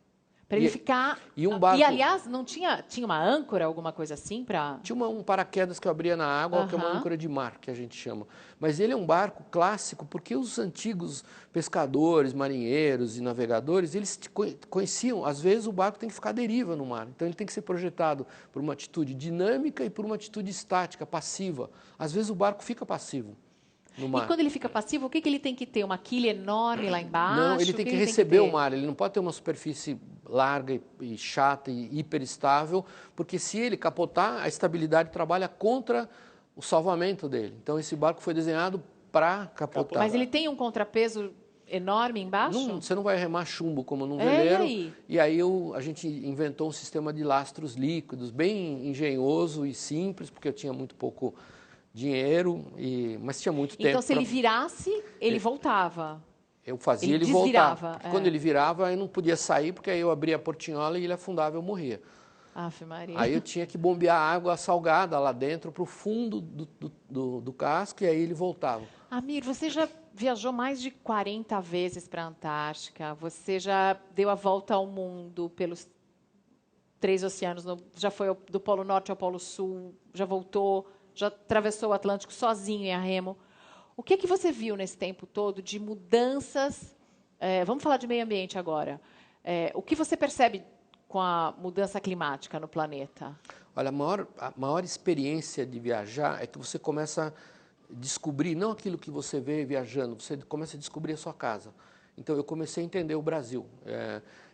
[SPEAKER 1] Para ele ficar...
[SPEAKER 4] E um barco...
[SPEAKER 1] E, aliás, não tinha uma âncora, alguma coisa assim?
[SPEAKER 4] Tinha um paraquedas que eu abria na água, que é uma âncora de mar, que a gente chama. Mas ele é um barco clássico, porque os antigos pescadores, marinheiros e navegadores, eles conheciam, às vezes o barco tem que ficar à deriva no mar. Então ele tem que ser projetado por uma atitude dinâmica e por uma atitude estática, passiva. Às vezes o barco fica passivo no mar.
[SPEAKER 1] E quando ele fica passivo, o que ele tem que ter? Uma quilha enorme lá embaixo?
[SPEAKER 4] Não, ele tem que receber o mar. Ele não pode ter uma superfície larga e chata e hiperestável, porque se ele capotar, a estabilidade trabalha contra o salvamento dele. Então, esse barco foi desenhado para capotar.
[SPEAKER 1] Mas ele tem um contrapeso enorme embaixo?
[SPEAKER 4] Você não vai remar chumbo como num veleiro.
[SPEAKER 1] E
[SPEAKER 4] aí a gente inventou um sistema de lastros líquidos, bem engenhoso e simples, porque eu tinha muito pouco dinheiro, mas tinha muito tempo.
[SPEAKER 1] Então, se ele virasse, ele voltava?
[SPEAKER 4] Eu fazia ele voltar. Quando ele virava, eu não podia sair, porque aí eu abria a portinhola e ele afundava e eu morria.
[SPEAKER 1] Aff, Maria.
[SPEAKER 4] Aí eu tinha que bombear água salgada lá dentro para o fundo do casco e aí ele voltava.
[SPEAKER 1] Amir, você já viajou mais de 40 vezes para a Antártica, você já deu a volta ao mundo pelos 3 oceanos, já foi do Polo Norte ao Polo Sul, já voltou, já atravessou o Atlântico sozinho em a remo. O que você viu nesse tempo todo de mudanças? Vamos falar de meio ambiente agora. O que você percebe com a mudança climática no planeta?
[SPEAKER 4] Olha, a maior experiência de viajar é que você começa a descobrir, não aquilo que você vê viajando, você começa a descobrir a sua casa. Então, eu comecei a entender o Brasil.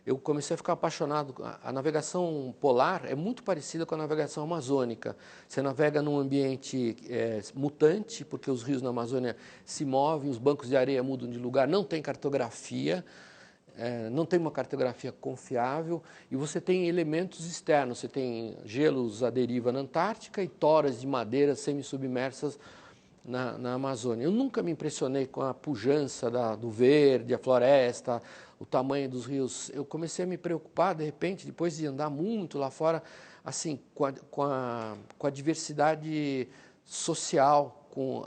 [SPEAKER 4] Eu comecei a ficar apaixonado. A navegação polar é muito parecida com a navegação amazônica. Você navega num ambiente mutante, porque os rios na Amazônia se movem, os bancos de areia mudam de lugar, não tem cartografia, não tem uma cartografia confiável, e você tem elementos externos. Você tem gelos à deriva na Antártica e toras de madeira semi-submersas na Amazônia. Eu nunca me impressionei com a pujança do verde, a floresta, o tamanho dos rios. Eu comecei a me preocupar, de repente, depois de andar muito lá fora, assim, com a diversidade social, com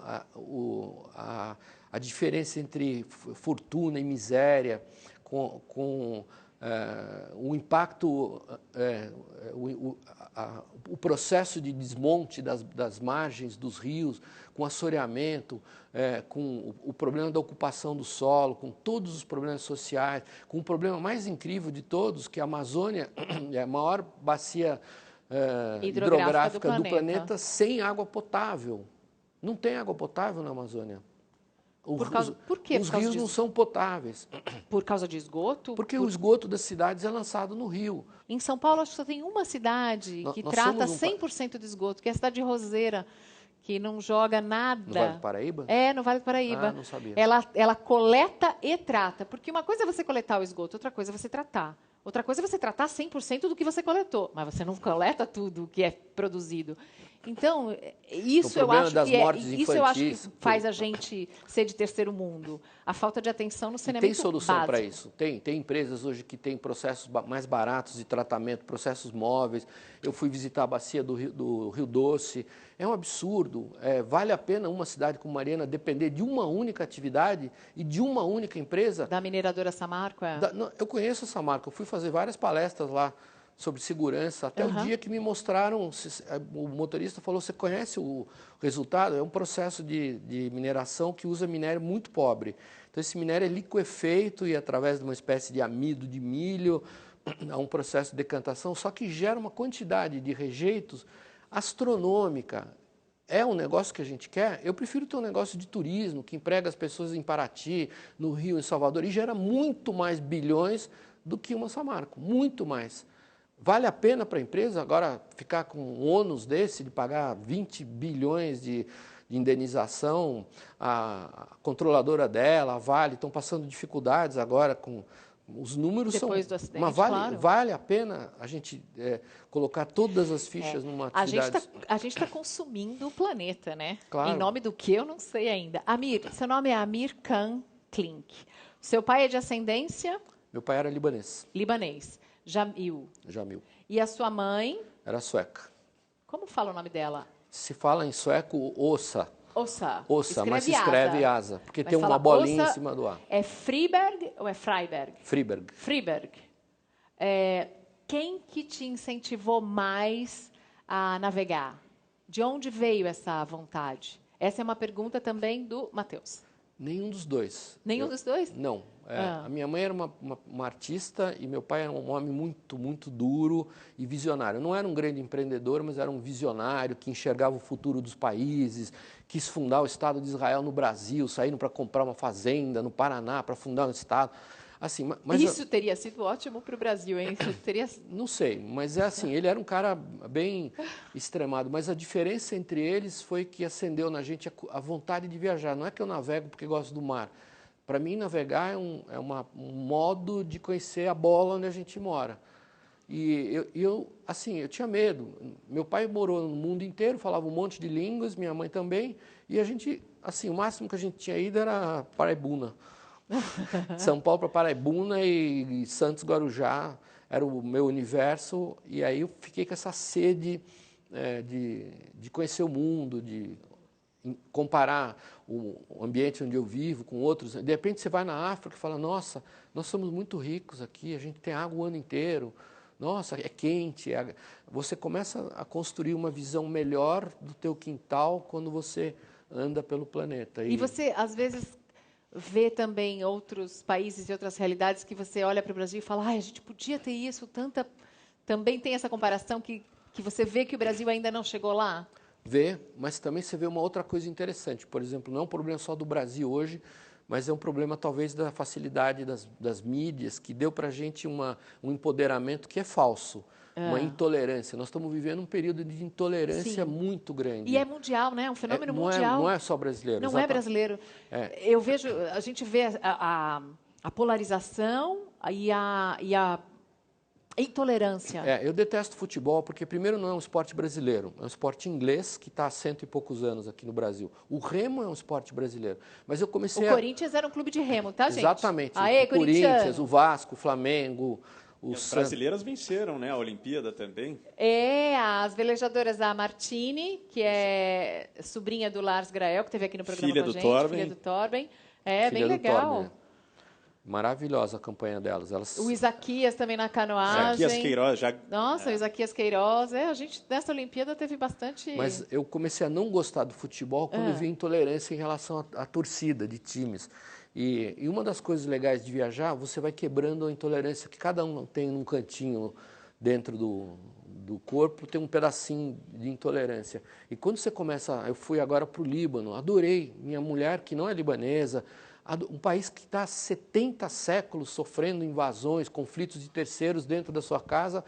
[SPEAKER 4] a diferença entre fortuna e miséria, com o impacto, o processo de desmonte das margens dos rios, com assoreamento, com o problema da ocupação do solo, com todos os problemas sociais, com o problema mais incrível de todos, que a Amazônia é a maior bacia hidrográfica do planeta sem água potável. Não tem água potável na Amazônia.
[SPEAKER 1] Por quê?
[SPEAKER 4] Os rios não são potáveis.
[SPEAKER 1] Por causa de esgoto?
[SPEAKER 4] Porque o esgoto das cidades é lançado no rio.
[SPEAKER 1] Em São Paulo, acho que só tem uma cidade que trata 100% de esgoto, que é a cidade de Roseira, que não joga nada.
[SPEAKER 4] No Vale do Paraíba?
[SPEAKER 1] No Vale do Paraíba.
[SPEAKER 4] Não sabia.
[SPEAKER 1] Ela coleta e trata. Porque uma coisa é você coletar o esgoto, outra coisa é você tratar. Outra coisa é você tratar 100% do que você coletou, mas você não coleta tudo que é produzido. Então, isso eu acho que faz a gente ser de terceiro mundo. A falta de atenção no saneamento básico.
[SPEAKER 4] Tem solução para isso. Tem empresas hoje que têm processos mais baratos de tratamento, processos móveis. Eu fui visitar a bacia do Rio Doce. É um absurdo. Vale a pena uma cidade como Mariana depender de uma única atividade e de uma única empresa?
[SPEAKER 1] Da mineradora Samarco?
[SPEAKER 4] Eu conheço a Samarco. Eu fui fazer várias palestras lá sobre segurança, até o dia que me mostraram, o motorista falou, você conhece o resultado? É um processo de mineração que usa minério muito pobre. Então, esse minério é liquefeito e, através de uma espécie de amido de milho, há um processo de decantação, só que gera uma quantidade de rejeitos astronômica. É um negócio que a gente quer? Eu prefiro ter um negócio de turismo, que emprega as pessoas em Paraty, no Rio, em Salvador, e gera muito mais bilhões do que uma Samarco, muito mais. Vale a pena para a empresa agora ficar com um ônus desse, de pagar 20 bilhões de indenização? A controladora dela, a Vale, estão passando dificuldades agora com... Os números
[SPEAKER 1] depois do acidente,
[SPEAKER 4] mas vale a pena a gente colocar todas as fichas numa atividade?
[SPEAKER 1] A gente está consumindo o planeta, né?
[SPEAKER 4] Claro.
[SPEAKER 1] Em nome do que eu não sei ainda. Amir, seu nome é Amir Khan Klink. Seu pai é de ascendência?
[SPEAKER 4] Meu pai era libanês.
[SPEAKER 1] Libanês. Jamil. E a sua mãe?
[SPEAKER 4] Era sueca.
[SPEAKER 1] Como fala o nome dela?
[SPEAKER 4] Se fala em sueco, Åsa.
[SPEAKER 1] Åsa,
[SPEAKER 4] mas se escreve asa, porque tem uma bolinha em cima do A.
[SPEAKER 1] É Friberg ou é Freiberg?
[SPEAKER 4] Friberg.
[SPEAKER 1] Quem que te incentivou mais a navegar? De onde veio essa vontade? Essa é uma pergunta também do Matheus.
[SPEAKER 4] Nenhum dos dois.
[SPEAKER 1] Nenhum dos dois?
[SPEAKER 4] Não. A minha mãe era uma artista e meu pai era um homem muito, muito duro e visionário. Não era um grande empreendedor, mas era um visionário que enxergava o futuro dos países, quis fundar o Estado de Israel no Brasil, saindo para comprar uma fazenda no Paraná para fundar um Estado. Assim, mas
[SPEAKER 1] isso teria sido ótimo para o Brasil, hein?
[SPEAKER 4] Não sei, mas ele era um cara bem extremado, mas a diferença entre eles foi que acendeu na gente a vontade de viajar. Não é que eu navego porque gosto do mar. Para mim, navegar é um modo de conhecer a bola onde a gente mora. E eu tinha medo. Meu pai morou no mundo inteiro, falava um monte de línguas, minha mãe também, e a gente, o máximo que a gente tinha ido era Paraibuna. São Paulo para Paraibuna e Santos, Guarujá, era o meu universo, e aí eu fiquei com essa sede de conhecer o mundo, de comparar o ambiente onde eu vivo com outros. De repente você vai na África e fala, nossa, nós somos muito ricos aqui, a gente tem água o ano inteiro, nossa, é quente. Você começa a construir uma visão melhor do teu quintal quando você anda pelo planeta.
[SPEAKER 1] E você, às vezes, vê também outros países e outras realidades que você olha para o Brasil e fala, a gente podia ter isso, também tem essa comparação que você vê que o Brasil ainda não chegou lá?
[SPEAKER 4] Vê, mas também você vê uma outra coisa interessante. Por exemplo, não é um problema só do Brasil hoje, mas é um problema talvez da facilidade das mídias, que deu para a gente um empoderamento que é falso, uma intolerância. Nós estamos vivendo um período de intolerância muito grande.
[SPEAKER 1] E é mundial, né? É um fenômeno mundial.
[SPEAKER 4] Não é só brasileiro.
[SPEAKER 1] Não é brasileiro. Eu vejo, a gente vê a polarização e a intolerância.
[SPEAKER 4] Eu detesto futebol porque, primeiro, não é um esporte brasileiro, é um esporte inglês que está há 100 e poucos anos aqui no Brasil. O remo é um esporte brasileiro. Mas eu comecei
[SPEAKER 1] O Corinthians era um clube de remo, tá, gente?
[SPEAKER 4] Exatamente.
[SPEAKER 1] Aê,
[SPEAKER 4] o Corinthians, o Vasco, o Flamengo...
[SPEAKER 2] As brasileiras venceram, né? A Olimpíada também.
[SPEAKER 1] As velejadoras, a Martini, que é sobrinha do Lars Grael, que esteve aqui no programa
[SPEAKER 2] filha
[SPEAKER 1] com a
[SPEAKER 2] do
[SPEAKER 1] gente.
[SPEAKER 2] Torben.
[SPEAKER 1] Filha do Torben.
[SPEAKER 4] Filha
[SPEAKER 1] bem
[SPEAKER 4] do
[SPEAKER 1] legal.
[SPEAKER 4] Torben, Maravilhosa a campanha delas.
[SPEAKER 1] O Isaquias também na canoagem.
[SPEAKER 2] Isaquias Queiroz já...
[SPEAKER 1] Nossa, o Isaquias Queiroz. A gente, nessa Olimpíada, teve bastante...
[SPEAKER 4] Mas eu comecei a não gostar do futebol quando eu vi intolerância em relação à torcida de times. E uma das coisas legais de viajar, você vai quebrando a intolerância que cada um tem num cantinho dentro do corpo, tem um pedacinho de intolerância. E quando você começa... Eu fui agora para o Líbano, adorei. Minha mulher, que não é libanesa, um país que está há 70 séculos sofrendo invasões, conflitos de terceiros dentro da sua casa...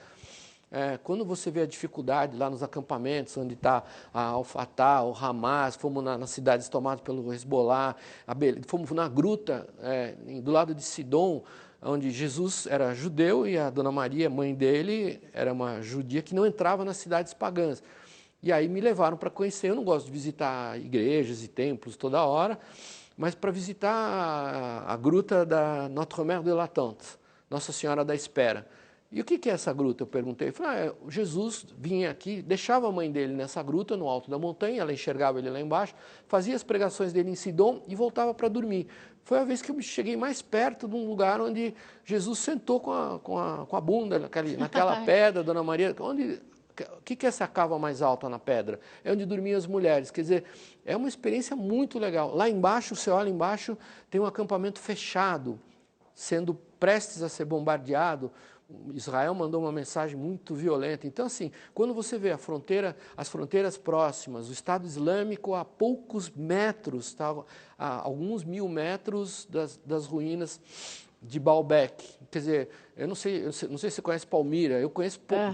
[SPEAKER 4] quando você vê a dificuldade lá nos acampamentos, onde está a Al-Fatah, o Hamas, fomos nas cidades tomadas pelo Hezbollah, fomos na gruta do lado de Sidom, onde Jesus era judeu e a Dona Maria, mãe dele, era uma judia que não entrava nas cidades pagãs. E aí me levaram para conhecer. Eu não gosto de visitar igrejas e templos toda hora, mas para visitar a gruta da Notre-Dame de l'Attente, Nossa Senhora da Espera. E o que é essa gruta? Eu perguntei. Falei, Jesus vinha aqui, deixava a mãe dele nessa gruta, no alto da montanha, ela enxergava ele lá embaixo, fazia as pregações dele em Sidom e voltava para dormir. Foi a vez que eu cheguei mais perto de um lugar onde Jesus sentou com a bunda naquela pedra, Dona Maria. O que é essa cava mais alta na pedra? É onde dormiam as mulheres. Quer dizer, é uma experiência muito legal. Lá embaixo, você olha embaixo, tem um acampamento fechado, sendo prestes a ser bombardeado. Israel mandou uma mensagem muito violenta. Então, assim, quando você vê as fronteiras próximas, o Estado Islâmico a poucos metros, tá, a alguns 1000 metros das ruínas de Baalbek. Quer dizer, eu não sei se você conhece Palmira, eu conheço pouco.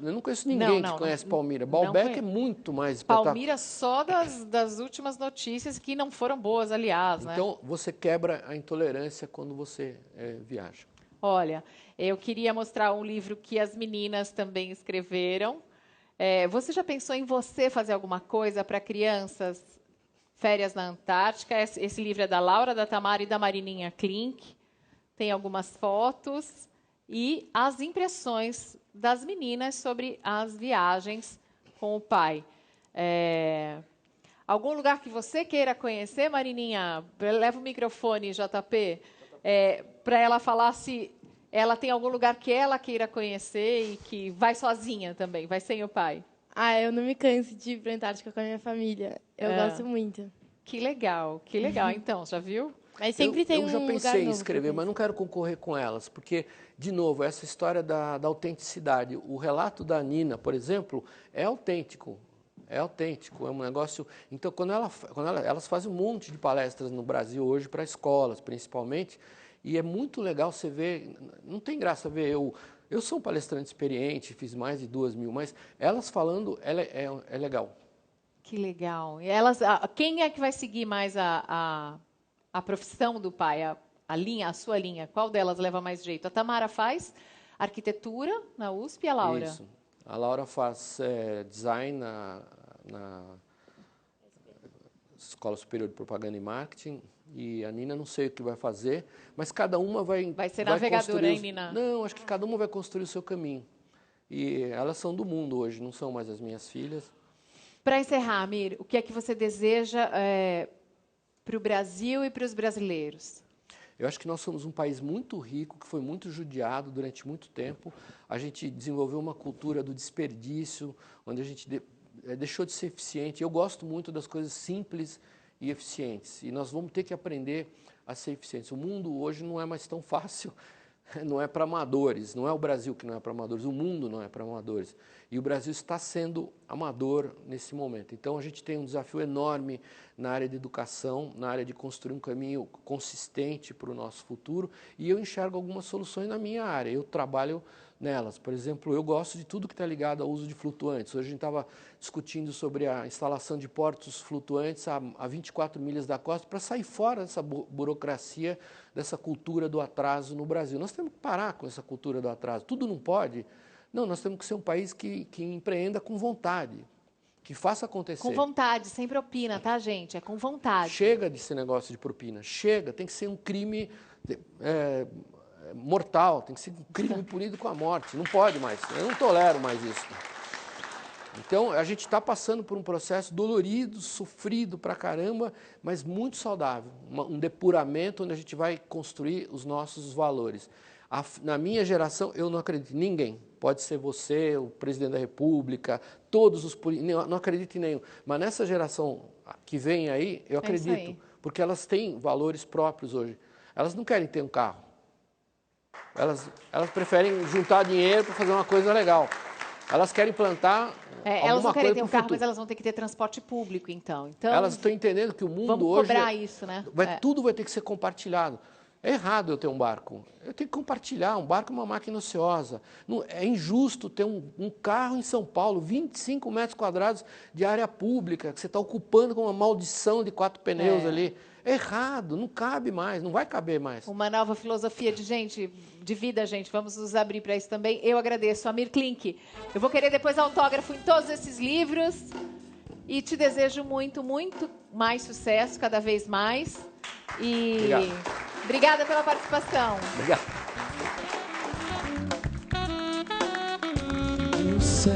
[SPEAKER 4] Eu não conheço ninguém que conhece Palmira. Baalbek é muito mais espetacular.
[SPEAKER 1] Palmira só das últimas notícias que não foram boas, aliás.
[SPEAKER 4] Então, você quebra a intolerância quando você viaja.
[SPEAKER 1] Olha, eu queria mostrar um livro que as meninas também escreveram. Você já pensou em você fazer alguma coisa para crianças? Férias na Antártica. Esse livro é da Laura, da Tamara e da Marininha Klink. Tem algumas fotos e as impressões das meninas sobre as viagens com o pai. Algum lugar que você queira conhecer, Marininha? Leva o microfone, JP. Para ela falar se ela tem algum lugar que ela queira conhecer e que vai sozinha também, vai sem o pai.
[SPEAKER 6] Eu não me canso de ir para a Antártica com a minha família. Eu gosto muito.
[SPEAKER 1] Que legal, que legal. Então, já viu?
[SPEAKER 6] Mas sempre tem um lugar novo.
[SPEAKER 4] Eu já pensei em escrever, mas não quero concorrer com elas, porque, de novo, essa história da autenticidade. O relato da Nina, por exemplo, é autêntico. É autêntico, é um negócio... Então, quando elas fazem um monte de palestras no Brasil hoje, para escolas, principalmente, e é muito legal você ver... Não tem graça ver eu sou um palestrante experiente, fiz mais de 2.000, mas elas falando é legal.
[SPEAKER 1] Que legal. E quem é que vai seguir mais a profissão do pai, a sua linha? Qual delas leva mais jeito? A Tamara faz arquitetura na USP e a Laura?
[SPEAKER 4] Isso. A Laura faz design na Escola Superior de Propaganda e Marketing. E a Nina não sei o que vai fazer, mas cada uma vai
[SPEAKER 1] ser navegadora, hein, Nina?
[SPEAKER 4] Não, acho que cada uma vai construir o seu caminho. E elas são do mundo hoje, não são mais as minhas filhas.
[SPEAKER 1] Para encerrar, Amir, o que é que você deseja para o Brasil e para os brasileiros?
[SPEAKER 4] Eu acho que nós somos um país muito rico, que foi muito judiado durante muito tempo. A gente desenvolveu uma cultura do desperdício, onde a gente deixou de ser eficiente. Eu gosto muito das coisas simples e eficientes. E nós vamos ter que aprender a ser eficientes. O mundo hoje não é mais tão fácil, não é para amadores. Não é o Brasil que não é para amadores, o mundo não é para amadores. E o Brasil está sendo amador nesse momento. Então, a gente tem um desafio enorme na área de educação, na área de construir um caminho consistente para o nosso futuro, e eu enxergo algumas soluções na minha área. Eu trabalho nelas. Por exemplo, eu gosto de tudo que está ligado ao uso de flutuantes. Hoje a gente estava discutindo sobre a instalação de portos flutuantes a 24 milhas da costa para sair fora dessa burocracia, dessa cultura do atraso no Brasil. Nós temos que parar com essa cultura do atraso. Tudo não pode. Não, nós temos que ser um país que empreenda com vontade, que faça acontecer.
[SPEAKER 1] Com vontade, sem propina, tá, gente? É com vontade.
[SPEAKER 4] Chega desse negócio de propina, chega. Tem que ser um crime mortal, tem que ser um crime punido com a morte. Não pode mais, eu não tolero mais isso. Então, a gente está passando por um processo dolorido, sofrido pra caramba, mas muito saudável. Um depuramento onde a gente vai construir os nossos valores. Na minha geração, eu não acredito em ninguém. Pode ser você, o presidente da República, todos os políticos, não acredito em nenhum. Mas nessa geração que vem aí, eu acredito, porque elas têm valores próprios hoje. Elas não querem ter um carro. Elas preferem juntar dinheiro para fazer uma coisa legal. Elas querem plantar
[SPEAKER 1] elas não querem ter um carro,
[SPEAKER 4] futuro.
[SPEAKER 1] mas elas vão ter que ter transporte público, então.
[SPEAKER 4] Elas estão entendendo que o mundo
[SPEAKER 1] vamos
[SPEAKER 4] hoje...
[SPEAKER 1] cobrar isso, né?
[SPEAKER 4] Tudo vai ter que ser compartilhado. É errado eu ter um barco. Eu tenho que compartilhar. Um barco é uma máquina ociosa. É injusto ter um carro em São Paulo, 25 metros quadrados de área pública, que você está ocupando com uma maldição de 4 pneus ali. É errado, não cabe mais, não vai caber mais.
[SPEAKER 1] Uma nova filosofia de vida, gente. Vamos nos abrir para isso também. Eu agradeço, Amir Klink. Eu vou querer depois autógrafo em todos esses livros. E te desejo muito, muito mais sucesso, cada vez mais. E obrigada pela participação.
[SPEAKER 4] Obrigado.
[SPEAKER 3] No céu,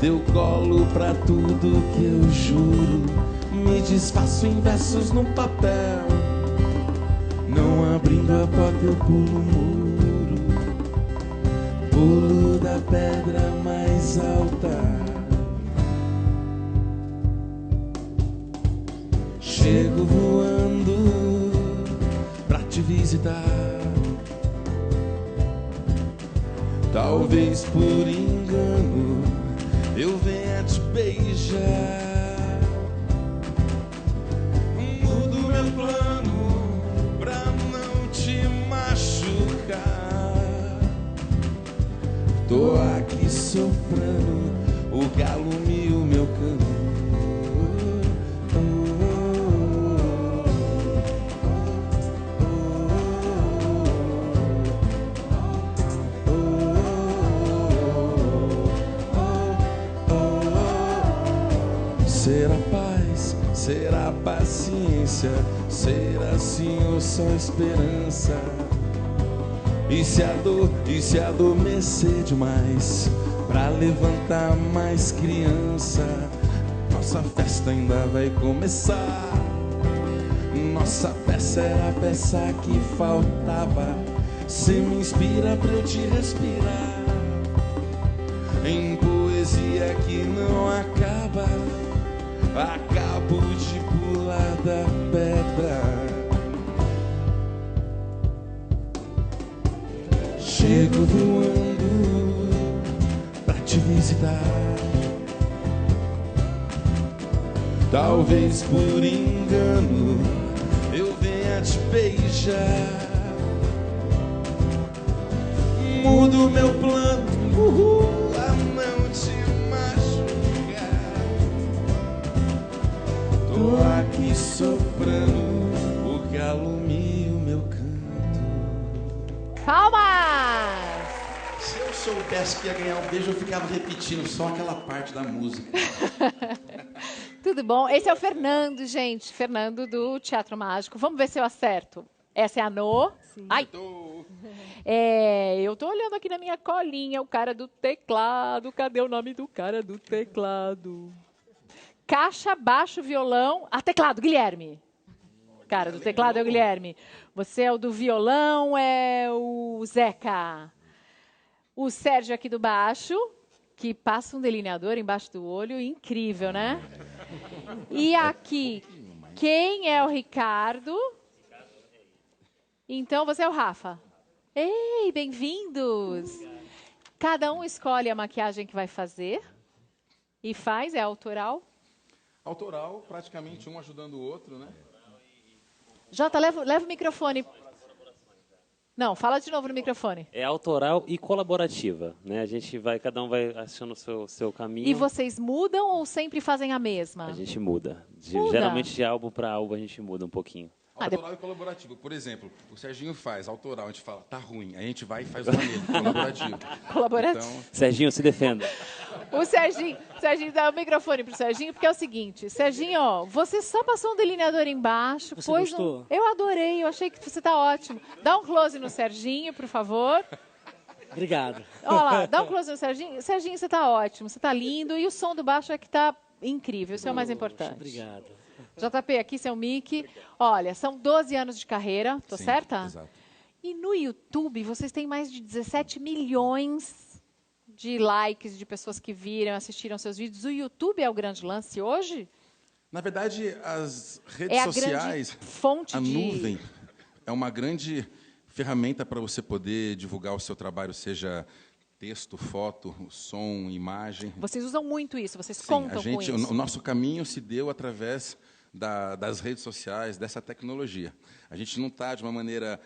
[SPEAKER 3] teu colo pra tudo que eu juro. Me desfaço em versos no papel. Não abrindo a porta eu pulo o muro. Pulo da pedra mais alta. Chego voando pra te visitar. Talvez por engano eu venha te beijar. Mudo meu plano pra não te machucar. Tô aqui soprando, o galo mia o meu cano. Será paz, será paciência, será Senhor só esperança. E se a dor adormecer demais, pra levantar mais criança, nossa festa ainda vai começar. Nossa peça era a peça que faltava. Cê me inspira pra eu te respirar em poesia que não acaba. Acabo de pular da pedra. Chego voando pra te visitar. Talvez por engano eu venha te beijar. Mudo meu plano a não te machucar. Tô aqui soprando, o galo mia o meu canto.
[SPEAKER 1] Palmas!
[SPEAKER 7] Se eu soubesse que ia ganhar um beijo, eu ficava repetindo só aquela parte da música.
[SPEAKER 1] Tudo bom? Esse é o Fernando, gente. Fernando do Teatro Mágico. Vamos ver se eu acerto. Essa é a No. Sim. Ai! Eu tô olhando aqui na minha colinha o cara do teclado. Cadê o nome do cara do teclado? Caixa, baixo, violão. Teclado, Guilherme. Cara do teclado é o Guilherme. Você é o do violão, é o Zeca. O Sérgio aqui do baixo, que passa um delineador embaixo do olho. Incrível, né? E aqui, quem é o Ricardo? Então, você é o Rafa. Ei, bem-vindos. cada um escolhe a maquiagem que vai fazer e faz, é autoral.
[SPEAKER 3] Autoral, praticamente um ajudando o outro, né?
[SPEAKER 1] Jota, leva o microfone. Não, fala de novo no microfone.
[SPEAKER 8] É autoral e colaborativa, né? Cada um vai achando o seu caminho.
[SPEAKER 1] E vocês mudam ou sempre fazem a mesma?
[SPEAKER 8] A gente muda.
[SPEAKER 1] Muda?
[SPEAKER 8] Geralmente de álbum para álbum a gente muda um pouquinho.
[SPEAKER 3] Autoral e colaborativo. Por exemplo, o Serginho faz autoral, a gente fala, tá ruim. Aí a gente vai e faz uma nele, colaborativo.
[SPEAKER 1] Colaborativo.
[SPEAKER 3] Então,
[SPEAKER 8] Serginho, se defenda.
[SPEAKER 1] O Serginho, dá o microfone pro Serginho, porque é o seguinte, Serginho, ó, você só passou um delineador embaixo,
[SPEAKER 9] Você gostou?
[SPEAKER 1] Eu adorei, eu achei que você tá ótimo. Dá um close no Serginho, por favor.
[SPEAKER 9] Obrigado.
[SPEAKER 1] Olha lá, dá um close no Serginho. Serginho, você tá ótimo, você tá lindo, e o som do baixo é que tá incrível, isso é o mais importante.
[SPEAKER 9] Obrigado.
[SPEAKER 1] JP, aqui seu mic. Olha, são 12 anos de carreira, tô
[SPEAKER 3] sim,
[SPEAKER 1] certa?
[SPEAKER 3] Exato.
[SPEAKER 1] E no YouTube, vocês têm mais de 17 milhões de likes de pessoas que viram, assistiram seus vídeos. O YouTube é o grande lance hoje?
[SPEAKER 3] Na verdade, as redes
[SPEAKER 1] É a
[SPEAKER 3] sociais,
[SPEAKER 1] grande fonte
[SPEAKER 3] a
[SPEAKER 1] de...
[SPEAKER 3] nuvem é uma grande ferramenta para você poder divulgar o seu trabalho, seja texto, foto, som, imagem.
[SPEAKER 1] Vocês usam muito isso, vocês
[SPEAKER 3] Sim,
[SPEAKER 1] contam com isso.
[SPEAKER 3] o nosso caminho se deu através das redes sociais, dessa tecnologia. A gente não está de uma maneira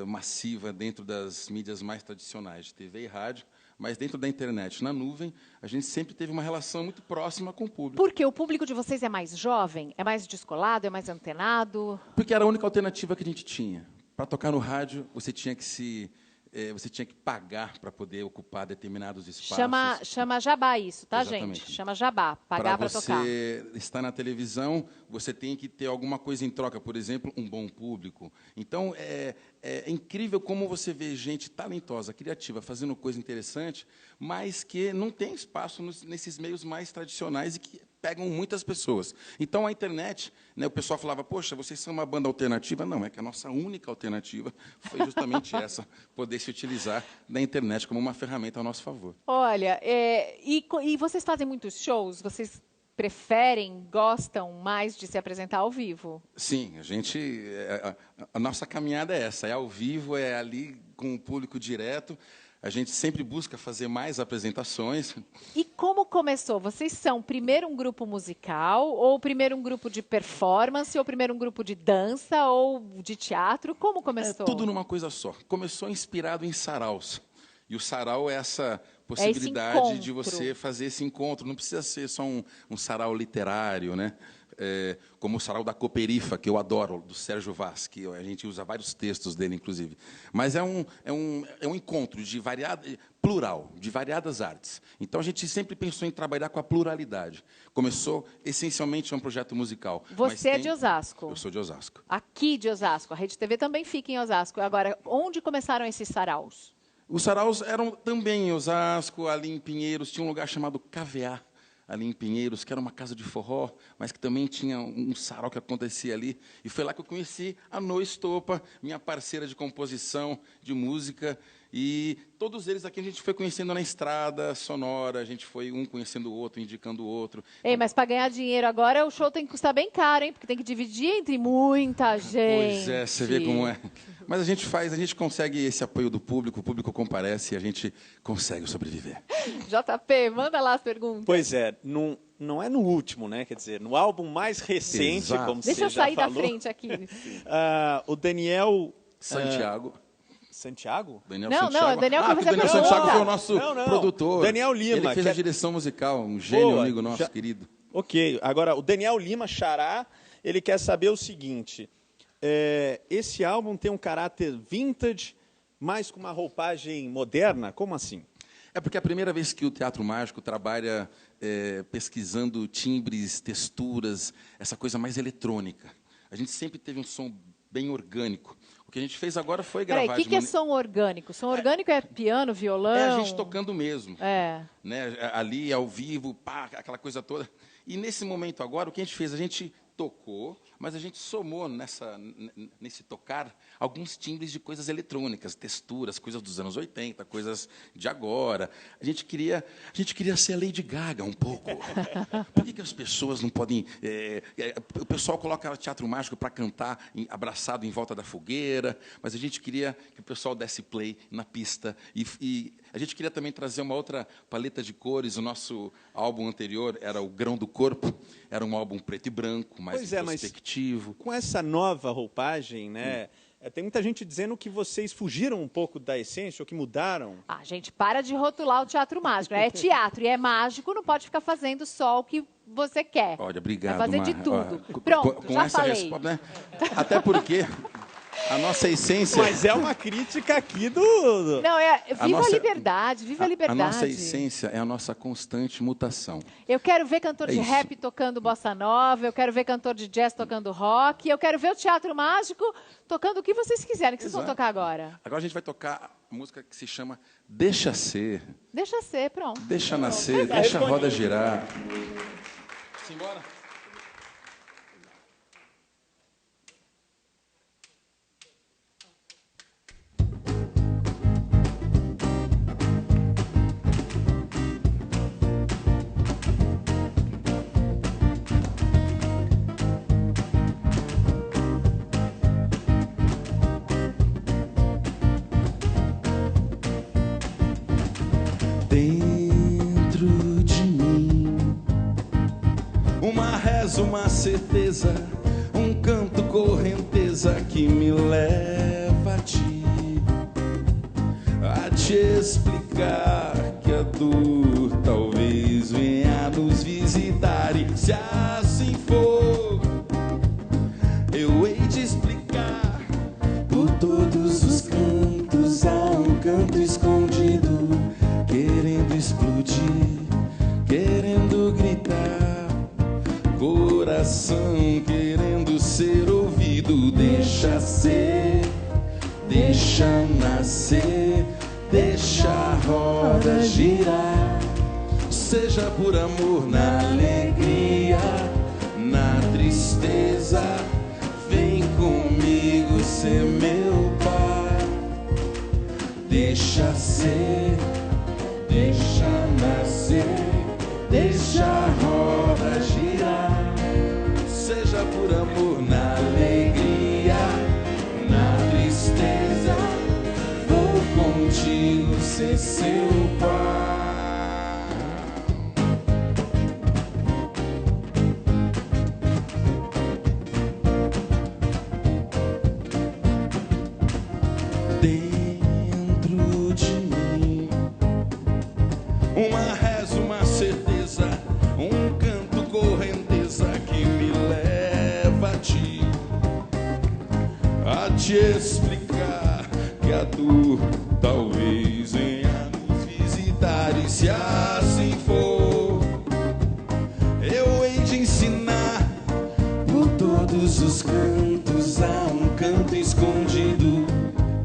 [SPEAKER 3] massiva dentro das mídias mais tradicionais, de TV e rádio, mas dentro da internet, na nuvem, a gente sempre teve uma relação muito próxima com o público.
[SPEAKER 1] Porque o público de vocês é mais jovem, é mais descolado, é mais antenado?
[SPEAKER 3] Porque era a única alternativa que a gente tinha. Para tocar no rádio, você tinha que pagar para poder ocupar determinados espaços.
[SPEAKER 1] Chama jabá isso, tá,
[SPEAKER 3] Exatamente.
[SPEAKER 1] gente? Chama jabá, pagar para tocar.
[SPEAKER 3] Para você estar na televisão, você tem que ter alguma coisa em troca, por exemplo, um bom público. Então, é incrível como você vê gente talentosa, criativa, fazendo coisa interessante, mas que não tem espaço nesses meios mais tradicionais e que pegam muitas pessoas. Então, a internet, né, o pessoal falava, poxa, vocês são uma banda alternativa. Não, é que a nossa única alternativa foi justamente essa, poder se utilizar da internet como uma ferramenta ao nosso favor.
[SPEAKER 1] Olha, e vocês fazem muitos shows? Vocês preferem, gostam mais de se apresentar ao vivo?
[SPEAKER 3] Sim, a nossa caminhada é essa, é ao vivo, é ali com o público direto. A gente sempre busca fazer mais apresentações.
[SPEAKER 1] E como começou? Vocês são primeiro um grupo musical, ou primeiro um grupo de performance, ou primeiro um grupo de dança, ou de teatro? Como começou?
[SPEAKER 3] Tudo numa coisa só. Começou inspirado em saraus. E o sarau é essa possibilidade de você fazer esse encontro. Não precisa ser só um sarau literário, né? Como o sarau da Cooperifa, que eu adoro, do Sérgio Vaz, que a gente usa vários textos dele, inclusive. Mas é um encontro plural, de variadas artes. Então, a gente sempre pensou em trabalhar com a pluralidade. Começou, essencialmente, um projeto musical.
[SPEAKER 1] Você é de Osasco?
[SPEAKER 3] Eu sou de Osasco.
[SPEAKER 1] Aqui de Osasco. A Rede TV também fica em Osasco. Agora, onde começaram esses saraus?
[SPEAKER 3] Os saraus eram também em Osasco, ali em Pinheiros. Tinha um lugar chamado KVA, ali em Pinheiros, que era uma casa de forró, mas que também tinha um sarau que acontecia ali. E foi lá que eu conheci a No Estopa, minha parceira de composição, de música. E todos eles aqui a gente foi conhecendo na estrada sonora, a gente foi um conhecendo o outro, indicando o outro.
[SPEAKER 1] Ei, mas para ganhar dinheiro agora, o show tem que custar bem caro, hein? Porque tem que dividir entre muita gente.
[SPEAKER 3] Pois é, você vê como é. Mas a gente consegue esse apoio do público, o público comparece e a gente consegue sobreviver.
[SPEAKER 1] JP, manda lá as perguntas.
[SPEAKER 2] Pois é, não é no último, né? Quer dizer, no álbum mais recente,
[SPEAKER 3] Exato.
[SPEAKER 2] como você já falou.
[SPEAKER 1] Deixa eu sair da frente aqui.
[SPEAKER 2] O Daniel...
[SPEAKER 3] Santiago.
[SPEAKER 2] Santiago?
[SPEAKER 3] Daniel
[SPEAKER 1] Não,
[SPEAKER 3] Santiago.
[SPEAKER 1] o Daniel que vai fazer a
[SPEAKER 3] Daniel
[SPEAKER 1] pergunta.
[SPEAKER 3] Santiago foi o nosso produtor.
[SPEAKER 2] Daniel Lima.
[SPEAKER 3] Ele fez a direção musical, um gênio, amigo nosso, querido.
[SPEAKER 2] Ok, agora o Daniel Lima, Xará, ele quer saber o seguinte, esse álbum tem um caráter vintage, mas com uma roupagem moderna? Como assim?
[SPEAKER 3] É porque é a primeira vez que o Teatro Mágico trabalha pesquisando timbres, texturas, essa coisa mais eletrônica. A gente sempre teve um som bem orgânico. O que a gente fez agora foi gravar...
[SPEAKER 1] Peraí, o que é som orgânico? Som orgânico é piano, violão?
[SPEAKER 3] É a gente tocando mesmo.
[SPEAKER 1] Né?
[SPEAKER 3] Ali, ao vivo, pá, aquela coisa toda. E nesse momento agora, o que a gente fez? A gente tocou, mas a gente somou nesse tocar alguns timbres de coisas eletrônicas, texturas, coisas dos anos 80, coisas de agora. A gente queria ser a Lady Gaga um pouco. Por que as pessoas não podem... o pessoal coloca teatro mágico para cantar abraçado em volta da fogueira, mas a gente queria que o pessoal desse play na pista. E a gente queria também trazer uma outra paleta de cores. O nosso álbum anterior era o Grão do Corpo, era um álbum preto e branco, mais introspectivo.
[SPEAKER 2] Mas com essa nova roupagem, né? Tem muita gente dizendo que vocês fugiram um pouco da essência, ou que mudaram.
[SPEAKER 1] Ah, gente, para de rotular o teatro mágico. É teatro e é mágico, não pode ficar fazendo só o que você quer.
[SPEAKER 3] Olha, obrigado,
[SPEAKER 1] vai fazer de tudo.
[SPEAKER 3] Olha,
[SPEAKER 1] pronto,
[SPEAKER 3] com
[SPEAKER 1] já
[SPEAKER 3] essa
[SPEAKER 1] falei.
[SPEAKER 3] Resposta, né? Até porque a nossa essência...
[SPEAKER 2] Mas é uma crítica aqui do...
[SPEAKER 1] Não, viva a liberdade, viva a liberdade.
[SPEAKER 3] A nossa essência é a nossa constante mutação.
[SPEAKER 1] Eu quero ver cantor de rap tocando bossa nova, eu quero ver cantor de jazz tocando rock, eu quero ver o teatro mágico tocando o que vocês quiserem. O que vocês vão tocar agora?
[SPEAKER 3] Agora a gente vai tocar a música que se chama Deixa Ser.
[SPEAKER 1] Deixa ser, pronto.
[SPEAKER 3] Deixa nascer, deixa a roda girar. Simbora. Dentro de mim, uma reza, uma certeza, um canto, correnteza que me leva a te explicar que a dor talvez venha nos visitar. E se assim for, eu hei de explicar. Por todos os cantos há um canto escondido, querendo explodir, querendo gritar, coração querendo ser ouvido. Deixa ser, deixa nascer, deixa a roda girar. Seja por amor, na alegria, na tristeza, vem comigo ser meu pai. Deixa ser, deixa nascer, deixa a roda girar. Seja por amor, na alegria, na tristeza, vou contigo ser seu pai. Dentro de mim, uma reza, uma certeza, um canto, correnteza que me leva a te explicar que a dor talvez venha nos visitar. E se assim for, eu hei de ensinar. Por todos os cantos há um canto escondido,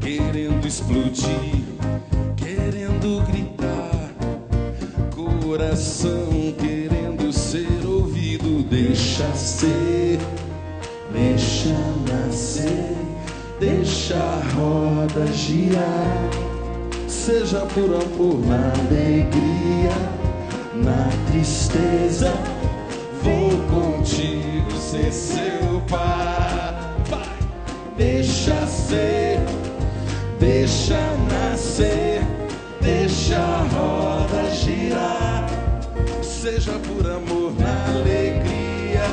[SPEAKER 3] querendo explodir, querendo gritar, coração querendo ser ouvido. Deixa ser, deixa nascer, deixa a roda girar. Seja por amor, na alegria, na tristeza, vou contigo ser seu pai. Deixa ser, deixa nascer, deixa a roda girar. Seja por amor, na alegria,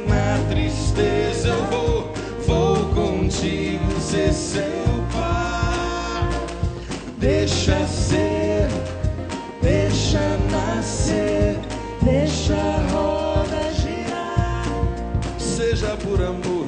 [SPEAKER 3] na tristeza, eu vou contigo ser seu pai. Deixa ser, deixa nascer, deixa a roda girar. Seja por amor,